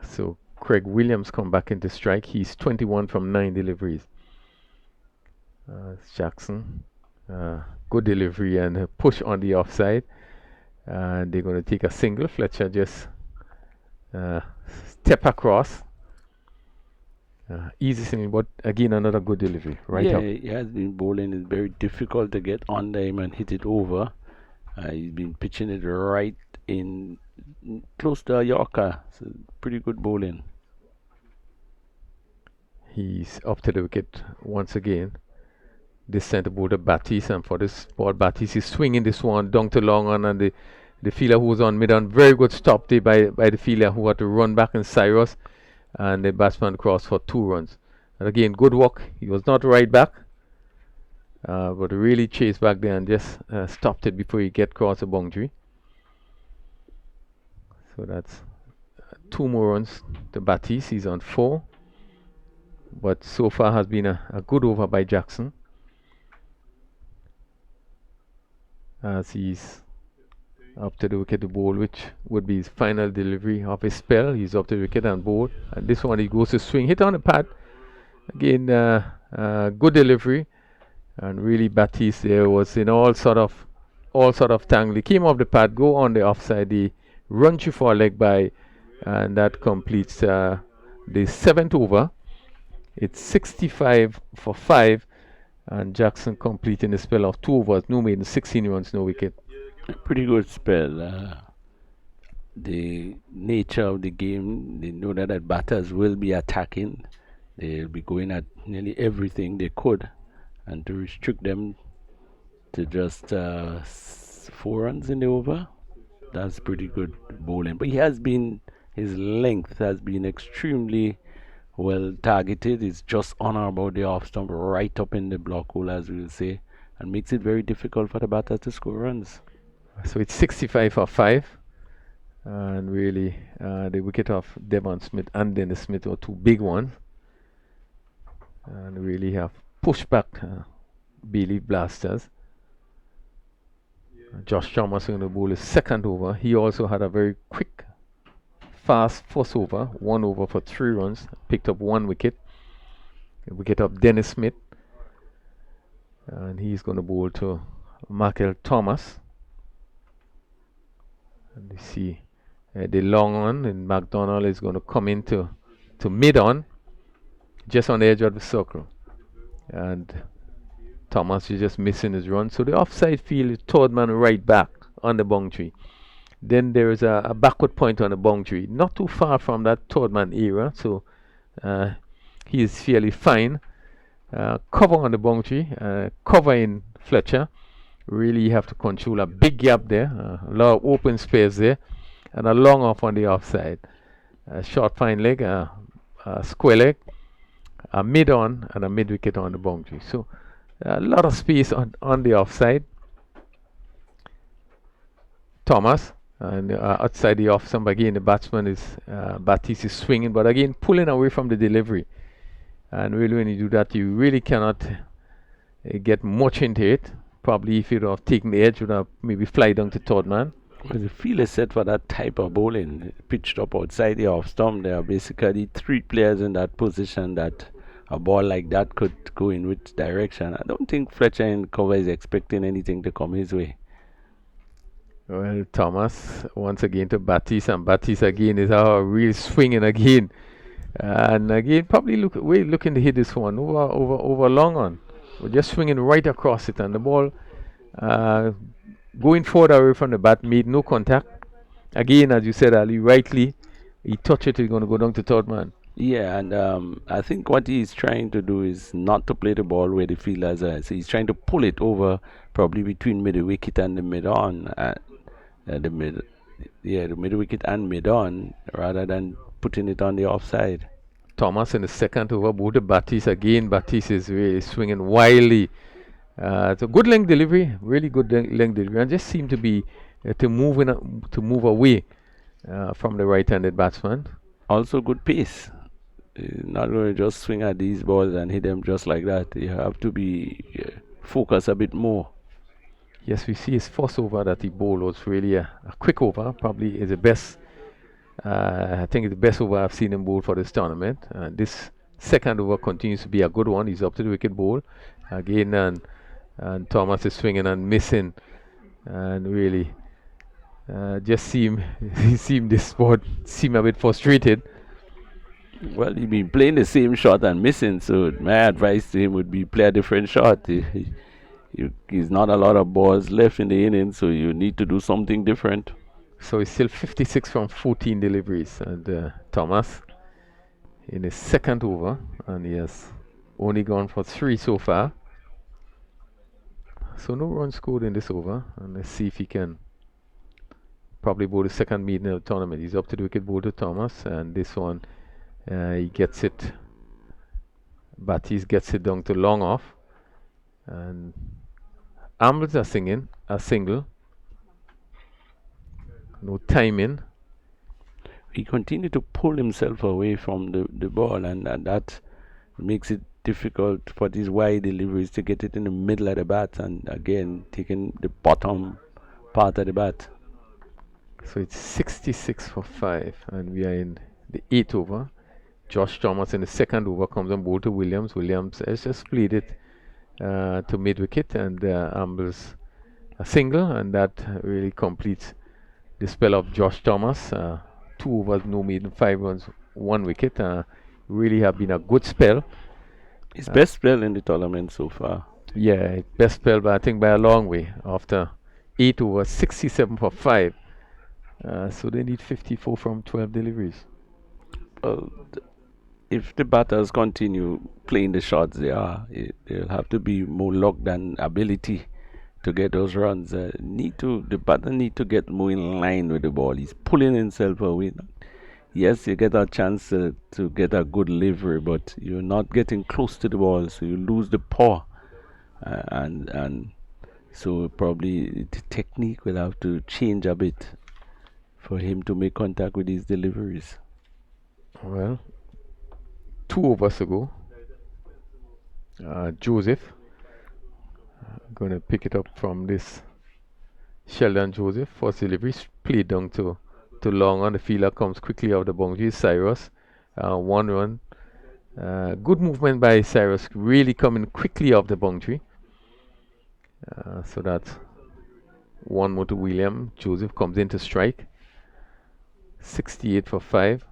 So Craig Williams come back into strike. He's 21 from 9 deliveries. Jackson, good delivery and a push on the offside, and they're going to take a single. Fletcher just step across, easy single, but again another good delivery right up. He has been bowling. It's very difficult to get under him and hit it over. He's been pitching it right in close to a Yorker, so pretty good bowling. He's up to the wicket once again. This centre ball to Baptiste, and for this ball, Baptiste is swinging this one down to long on, and the fielder who was on mid on, very good stop there by the fielder who had to run back in Cyrus, and the batsman crossed for 2 runs. And again, good work. He was not right back, but really chased back there and just stopped it before he get across the boundary. So that's 2 more runs to Baptiste. He's on 4, but so far has been a good over by Jackson, as he's up to the wicket to bowl, which would be his final delivery of his spell. He's up to the wicket and bowl, and this one he goes to swing, hit on the pad again. Good delivery, and really Baptiste there was in all sort of tangle. He came off the pad, go on the offside, he run through for a leg by, and that completes the 7th over. It's 65 for 5, and Jackson completing the spell of 2 overs, no maiden, 16 runs, no wicket. Pretty good spell. The nature of the game, they know that batters will be attacking. They'll be going at nearly everything they could, and to restrict them to just 4 runs in the over, that's pretty good bowling. But his length has been extremely well targeted. It's just on or about the off stump, right up in the block hole, as we will say, and makes it very difficult for the batter to score runs. So it's 65 for 5, and really the wicket of Devon Smith and Dennis Smith were 2 big ones, and really have pushed back Bailey Blasters. Josh Thomas going to bowl his 2nd over. He also had a very quick, fast first over, 1 over for 3 runs, picked up 1 wicket. The wicket of Dennis Smith, and he's going to bowl to Michael Thomas. And you see the long one, and McDonald is going to come into mid on, just on the edge of the circle. And Thomas is just missing his run. So the offside field is third man right back on the boundary. Then there is a backward point on the boundary, not too far from that third man area. So he is fairly fine. Cover on the boundary, covering Fletcher. Really you have to control a big gap there, a lot of open space there, and a long off on the offside. A short fine leg, a square leg, a mid on, and a mid wicket on the boundary. So a lot of space on the offside. Thomas, and outside the off stump again, the batsman is Baptiste is swinging, but again pulling away from the delivery. And really, when you do that, you really cannot get much into it. Probably if you'd have taken the edge, would have maybe fly down to third man. Well, the field is set for that type of bowling. Pitched up outside the off stump. There are basically 3 players in that position that a ball like that could go in which direction. I don't think Fletcher in cover is expecting anything to come his way. Well, Thomas once again to Baptiste, and Baptiste again is really swinging again. And again, probably looking to hit this one over long on. We're just swinging right across it, and the ball going further away from the bat, made no contact. Again, as you said, Ali, rightly, he touched it, he's going to go down to third man. Yeah, and I think what he's trying to do is not to play the ball where the fielders are. So he's trying to pull it over, probably between mid wicket and the mid on, the mid wicket and mid on, rather than putting it on the offside. Thomas in the second over, bowled to Baptiste again. Baptiste is really swinging wildly. It's a good length delivery, really good length delivery, and just seemed to be to move away from the right-handed batsman. Also good pace. Not going to just swing at these balls and hit them just like that. You have to be focused a bit more. Yes, we see his first over that he bowled was really a quick over. Probably is the best. I think it's the best over I've seen him bowl for this tournament. This second over continues to be a good one. He's up to the wicket bowl again, and Thomas is swinging and missing, and really just this sport seem a bit frustrated. Well, he's been playing the same shot and missing, so my advice to him would be play a different shot. He's not a lot of balls left in the innings, so you need to do something different. So he's still 56 from 14 deliveries, and Thomas in his second over, and he has only gone for 3 so far. So no runs scored in this over, and let's see if he can probably bowl the second meeting of the tournament. He's up to the wicket bowl to Thomas, and this one he gets it. Baptiste gets it down to long off, and Ambles are singing a single. No timing. He continued to pull himself away from the ball, and that makes it difficult for these wide deliveries to get it in the middle of the bat, and again taking the bottom part of the bat. So it's 66 for 5, and we are in the 8th over. Josh Thomas in the second over comes on board to Williams. Williams has just played it to mid wicket, and Ambles a single, and that really completes the spell of Josh Thomas. 2 overs, no maiden, 5 runs, 1 wicket. Really have been a good spell. His best spell in the tournament so far. Yeah, best spell, but I think by a long way. After 8 overs, 67 for 5. So they need 54 from 12 deliveries. Well, if the batters continue playing the shots they'll have to be more luck than ability to get those runs. The batter need to get more in line with the ball. He's pulling himself away. Yes, you get a chance to get a good delivery, but you're not getting close to the ball, so you lose the paw, and so probably the technique will have to change a bit for him to make contact with his deliveries. Well, 2 overs ago, Joseph going to pick it up from this Sheldon Joseph. First delivery played down to long on. The fielder comes quickly off the boundary. Cyrus, 1 run. Good movement by Cyrus, really coming quickly off the boundary. So that's one more to William. Joseph comes in to strike. 68 for 5.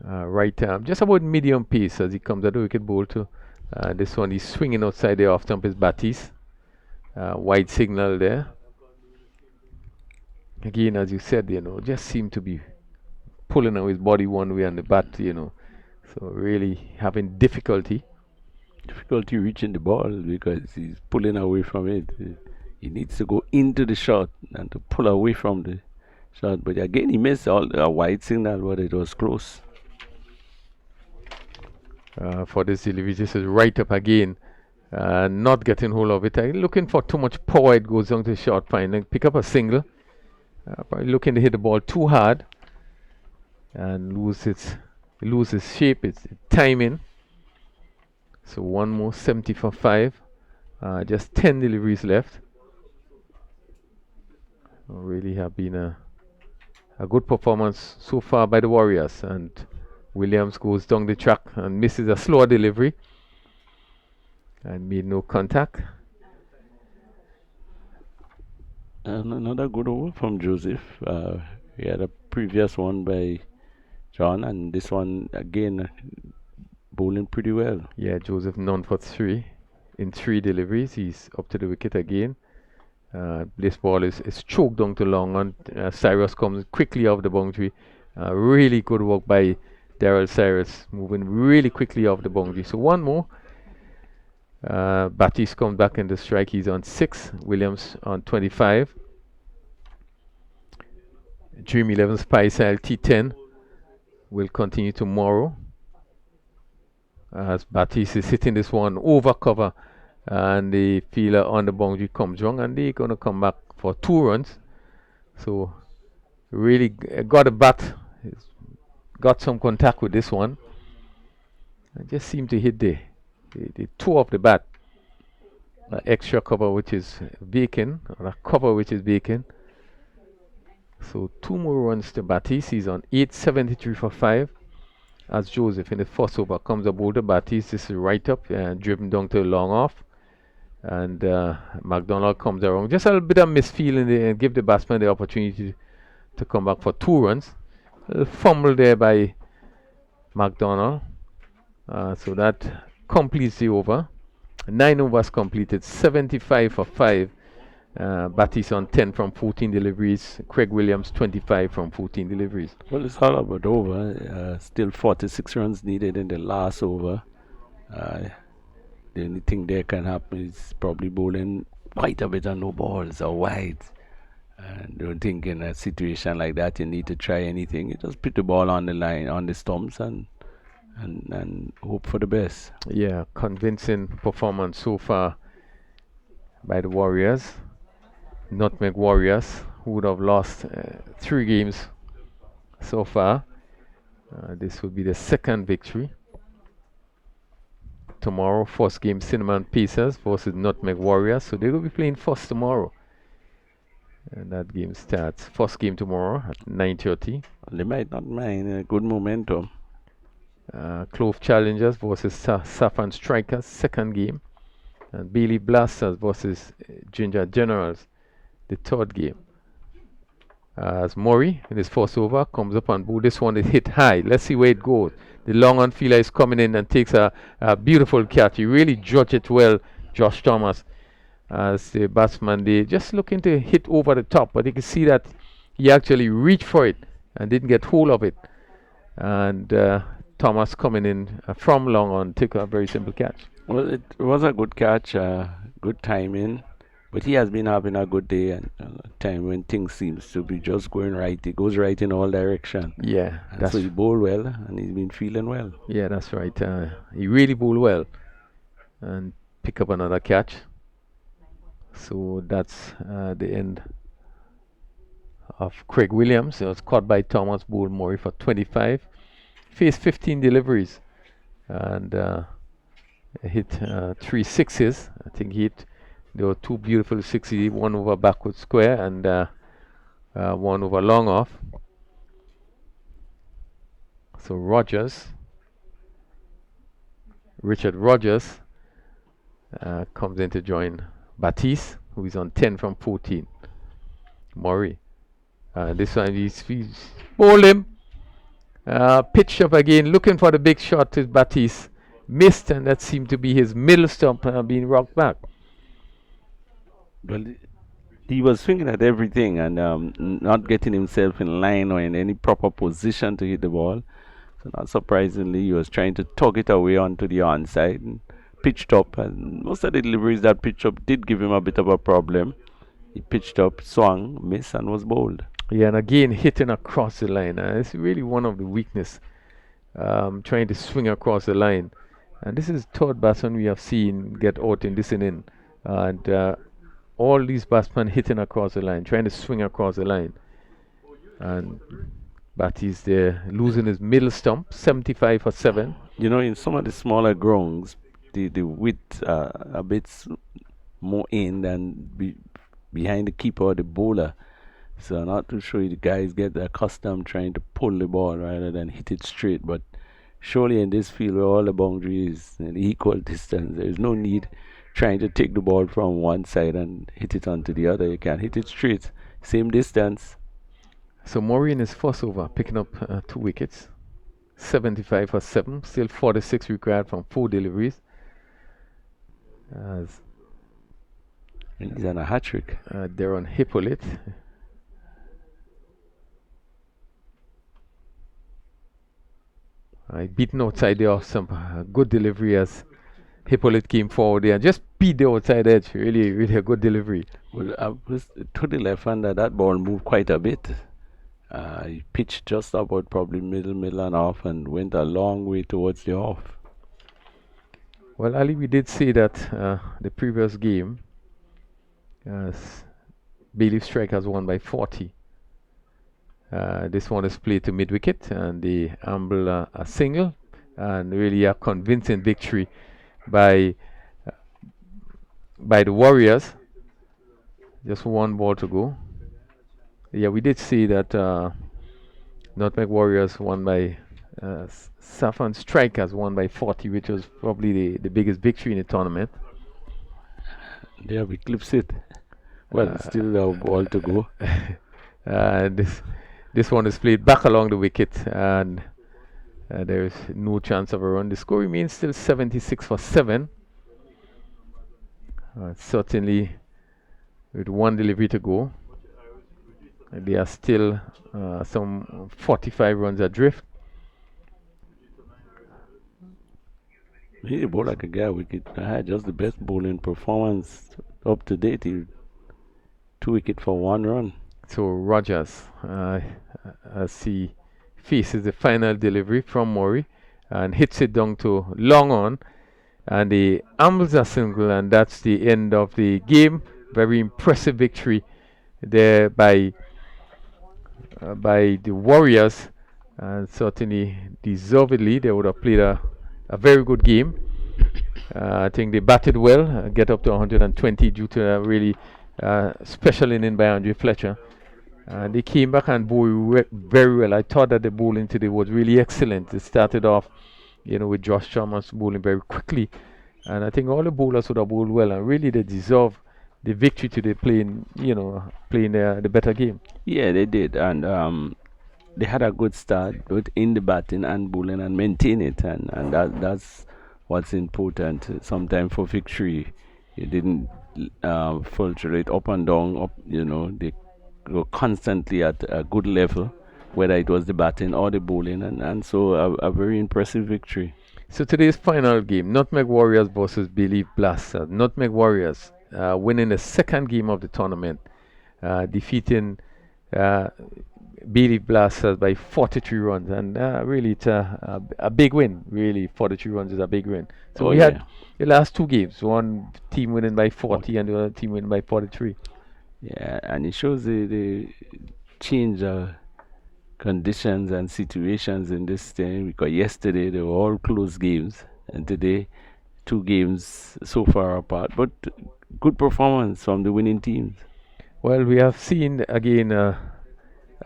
Right arm, just about medium pace as he comes at the wicket ball to this one. He's swinging outside the off stump is Batiste. Wide signal there. Again, as you said, just seemed to be pulling out his body one way on the bat, So really having difficulty. Difficulty reaching the ball because he's pulling away from it. He needs to go into the shot and to pull away from the shot. But again, he missed all a wide signal, but it was close. For this delivery, this is right up again. Not getting hold of it. Looking for too much power. It goes down to the short fine and pick up a single. Probably looking to hit the ball too hard and lose its shape, its timing. So one more, 70 for 5. Just 10 deliveries left. Really have been a good performance so far by the Warriors. And Williams goes down the track and misses a slower delivery and made no contact. And another good over from Joseph. He had a previous one by John, and this one again bowling pretty well. Yeah, Joseph none for 3 in 3 deliveries. He's up to the wicket again. This ball is choked down to long on. Cyrus comes quickly off the boundary. Really good work by Daryl Cyrus, moving really quickly off the boundary. So one more. Batiste comes back in the strike. He's on 6. Williams on 25. Dream11 Spy Style T10 will continue tomorrow. As Batiste is hitting this one over cover, and the fielder on the boundary comes wrong, and they're going to come back for 2 runs. So really got a bat. Got some contact with this one. I just seem to hit the toe of the bat. Extra cover which is vacant, or a cover which is vacant. So 2 more runs to Batiste. He's on 8, 73 for 5. As Joseph in the first over comes aboard the Batiste. This is right up and driven down to the long off. And McDonald comes around. Just a little bit of misfeeling there and give the batsman the opportunity to come back for 2 runs. A fumble there by McDonald. So that completes the over. 9 overs completed, 75 for 5. Batiste on 10 from 14 deliveries. Craig Williams 25 from 14 deliveries. Well, it's all about over. Still 46 runs needed in the last over. The only thing there can happen is probably bowling quite a bit of no balls or wides. And don't think in a situation like that you need to try anything. You just put the ball on the line, on the stumps, and hope for the best. Yeah, convincing performance so far by the Warriors. Nutmeg Warriors, who would have lost 3 games so far. This will be the 2nd victory. Tomorrow, first game, Cinnamon Pacers versus Nutmeg Warriors. So they will be playing first tomorrow. And that game starts, first game tomorrow at 9:30. They might not mind a good momentum. Clove Challengers versus Saffron Strikers, 2nd game. And Bailey Blasters versus Ginger Generals, the 3rd game. As Murray in his first over comes up on board. This one is hit high. Let's see where it goes. The long on fielder is coming in and takes a beautiful catch. He really judged it well, Josh Thomas. As the batsman, they just looking to hit over the top, but you can see that he actually reached for it and didn't get hold of it. And Thomas coming in from long on, took a very simple catch. Well, it was a good catch, good timing, but he has been having a good day, and a time when things seems to be just going right. It goes right in all direction. Yeah, so he bowled well, and he's been feeling well. Yeah, that's right. He really bowled well and pick up another catch. So that's the end of Craig Williams. It was caught by Thomas Bull Murray for 25. Faced 15 deliveries and hit 3 sixes. I think he hit, there were 2 beautiful sixes, one over backward square and one over long off. So Richard Rogers comes in to join Batiste, who is on 10 from 14. Murray. This one he's bowled him. Pitched up again, looking for the big shot to Batiste. Missed, and that seemed to be his middle stump being rocked back. Well, he was swinging at everything and not getting himself in line or in any proper position to hit the ball. So not surprisingly, he was trying to tug it away onto the onside and pitched up. And most of the deliveries that pitched up did give him a bit of a problem. He pitched up, swung, missed, and was bowled. Yeah, and again hitting across the line. It's really one of the weakness, trying to swing across the line. And this is third batsman we have seen get out in this inning. And all these batsmen hitting across the line, trying to swing across the line. And Batiste there losing his middle stump, 75 for 7. You know, in some of the smaller grounds, the width a bit more in than behind the keeper or the bowler. So I'm not too sure the guys get accustomed trying to pull the ball rather than hit it straight. But surely in this field where all the boundaries and equal distance, there is no need trying to take the ball from one side and hit it onto the other. You can hit it straight, same distance. So Murray in his first over, picking up 2 wickets, 75 for 7, still 46 required from 4 deliveries. And he's on a hat trick. They're on Hippolyte. Beaten outside there off some good delivery as Hippolyte came forward there and just beat the outside edge. Really, really a good delivery. Well, to the left hander, that ball moved quite a bit. He pitched just about probably middle and off and went a long way towards the off. Well, Ali, we did say that the previous game, Bailey Strikers won by 40. This one is played to mid-wicket and they amble a single, and really a convincing victory by the Warriors. Just 1 ball to go. Yeah, we did see that Nutmeg Warriors won by Saffron Strikers won by 40, which was probably the biggest victory in the tournament. There we clips it. Well, still a ball to go. This one is played back along the wicket, and there is no chance of a run. The score remains still 76 for 7. Certainly, with 1 delivery to go, they are still some 45 runs adrift. He bowled like a guy wicket. I had just the best bowling performance up to date. 2 wickets for 1 run. So Rogers, as he faces the final delivery from Murray and hits it down to long on, and he ambles a single, and that's the end of the game. Very impressive victory there by the Warriors, and certainly deservedly. They would have played a very good game. I think they batted well, get up to 120 due to a really special inning by Andre Fletcher. They came back and bowled very well. I thought that the bowling today was really excellent. It started off, with Josh Chalmers bowling very quickly, and I think all the bowlers would have bowled well, and really they deserve the victory today, playing the better game. Yeah, they did, and they had a good start both in the batting and bowling, and maintain it, and that's what's important. Sometimes for victory, you didn't fluctuate up and down. They go constantly at a good level, whether it was the batting or the bowling, and so a very impressive victory. So today's final game, Nutmeg Warriors versus Bailey Blasters. Nutmeg Warriors winning the 2nd game of the tournament, defeating Bailey Blasters by 43 runs, and really it's a big win. Really, 43 runs is a big win. So we had the last 2 games, one team winning by 40 and the other team winning by 43. Yeah, and it shows the change of conditions and situations in this thing, because yesterday they were all close games, and today 2 games so far apart, but good performance from the winning teams. Well, we have seen again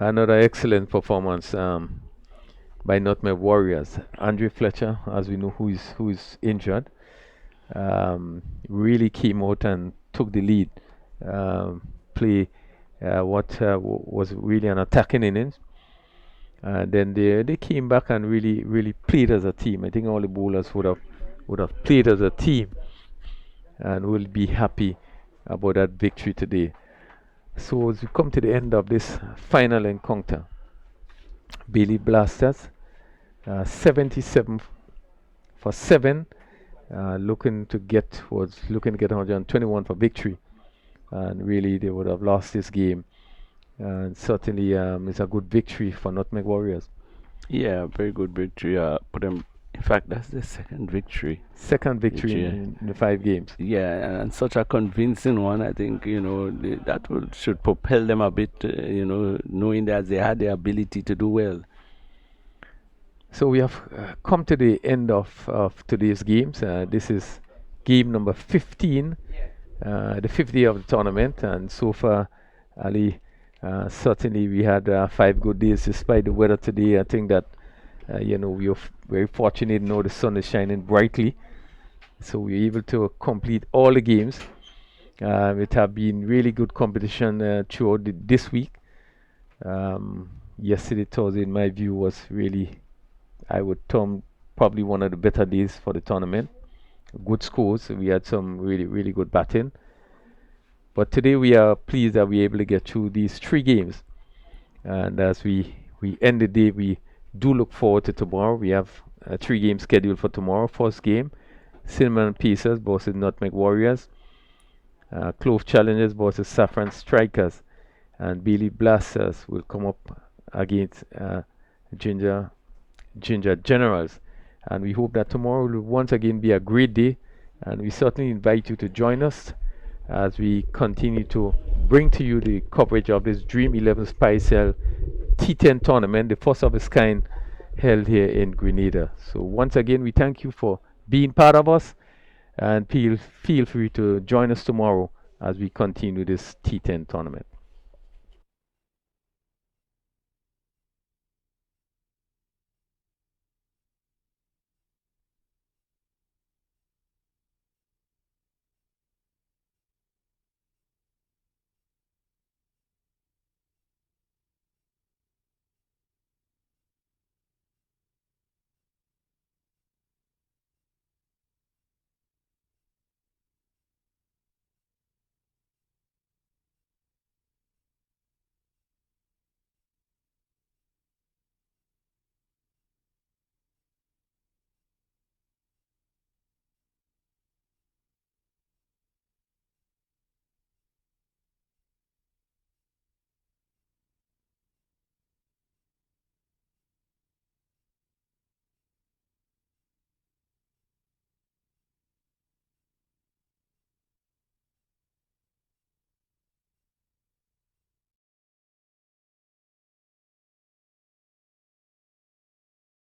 another excellent performance by Nutmeg Warriors. Andre Fletcher, as we know, who is injured. really came out and took the lead. Play was really an attacking innings. And then they came back and really played as a team. I think all the bowlers would have played as a team and will be happy about that victory today. So as we come to the end of this final encounter, Bailey Blasters 77 for 7, looking to get 121 for victory, and really they would have lost this game. And certainly it's a good victory for Nutmeg Warriors. Yeah, very good victory. Put them. In fact, that's the second victory. Second victory in the 5 games. Yeah, and such a convincing one. I think that should propel them a bit. Knowing that they had the ability to do well. So we have come to the end of today's games. This is game number 15, the 50th day of the tournament, and so far, Ali, certainly we had 5 good days despite the weather today. I think that we are very fortunate now the sun is shining brightly, so we're able to complete all the games. It have been really good competition throughout this week. Yesterday, Thursday, in my view, was really, I would term, probably one of the better days for the tournament. Good scores. We had some really good batting. But today we are pleased that we're able to get through these 3 games. And as we end the day, we do look forward to tomorrow. We have 3 games scheduled for tomorrow. First game, Cinnamon Pacers versus Nutmeg Warriors. Clove Challengers versus Saffron Strikers. And Bailey Blasters will come up against Ginger Generals. And we hope that tomorrow will once again be a great day. And we certainly invite you to join us as we continue to bring to you the coverage of this Dream11 Spicel T10 tournament, the first of its kind held here in Grenada. So once again, we thank you for being part of us, and feel free to join us tomorrow as we continue this T10 tournament.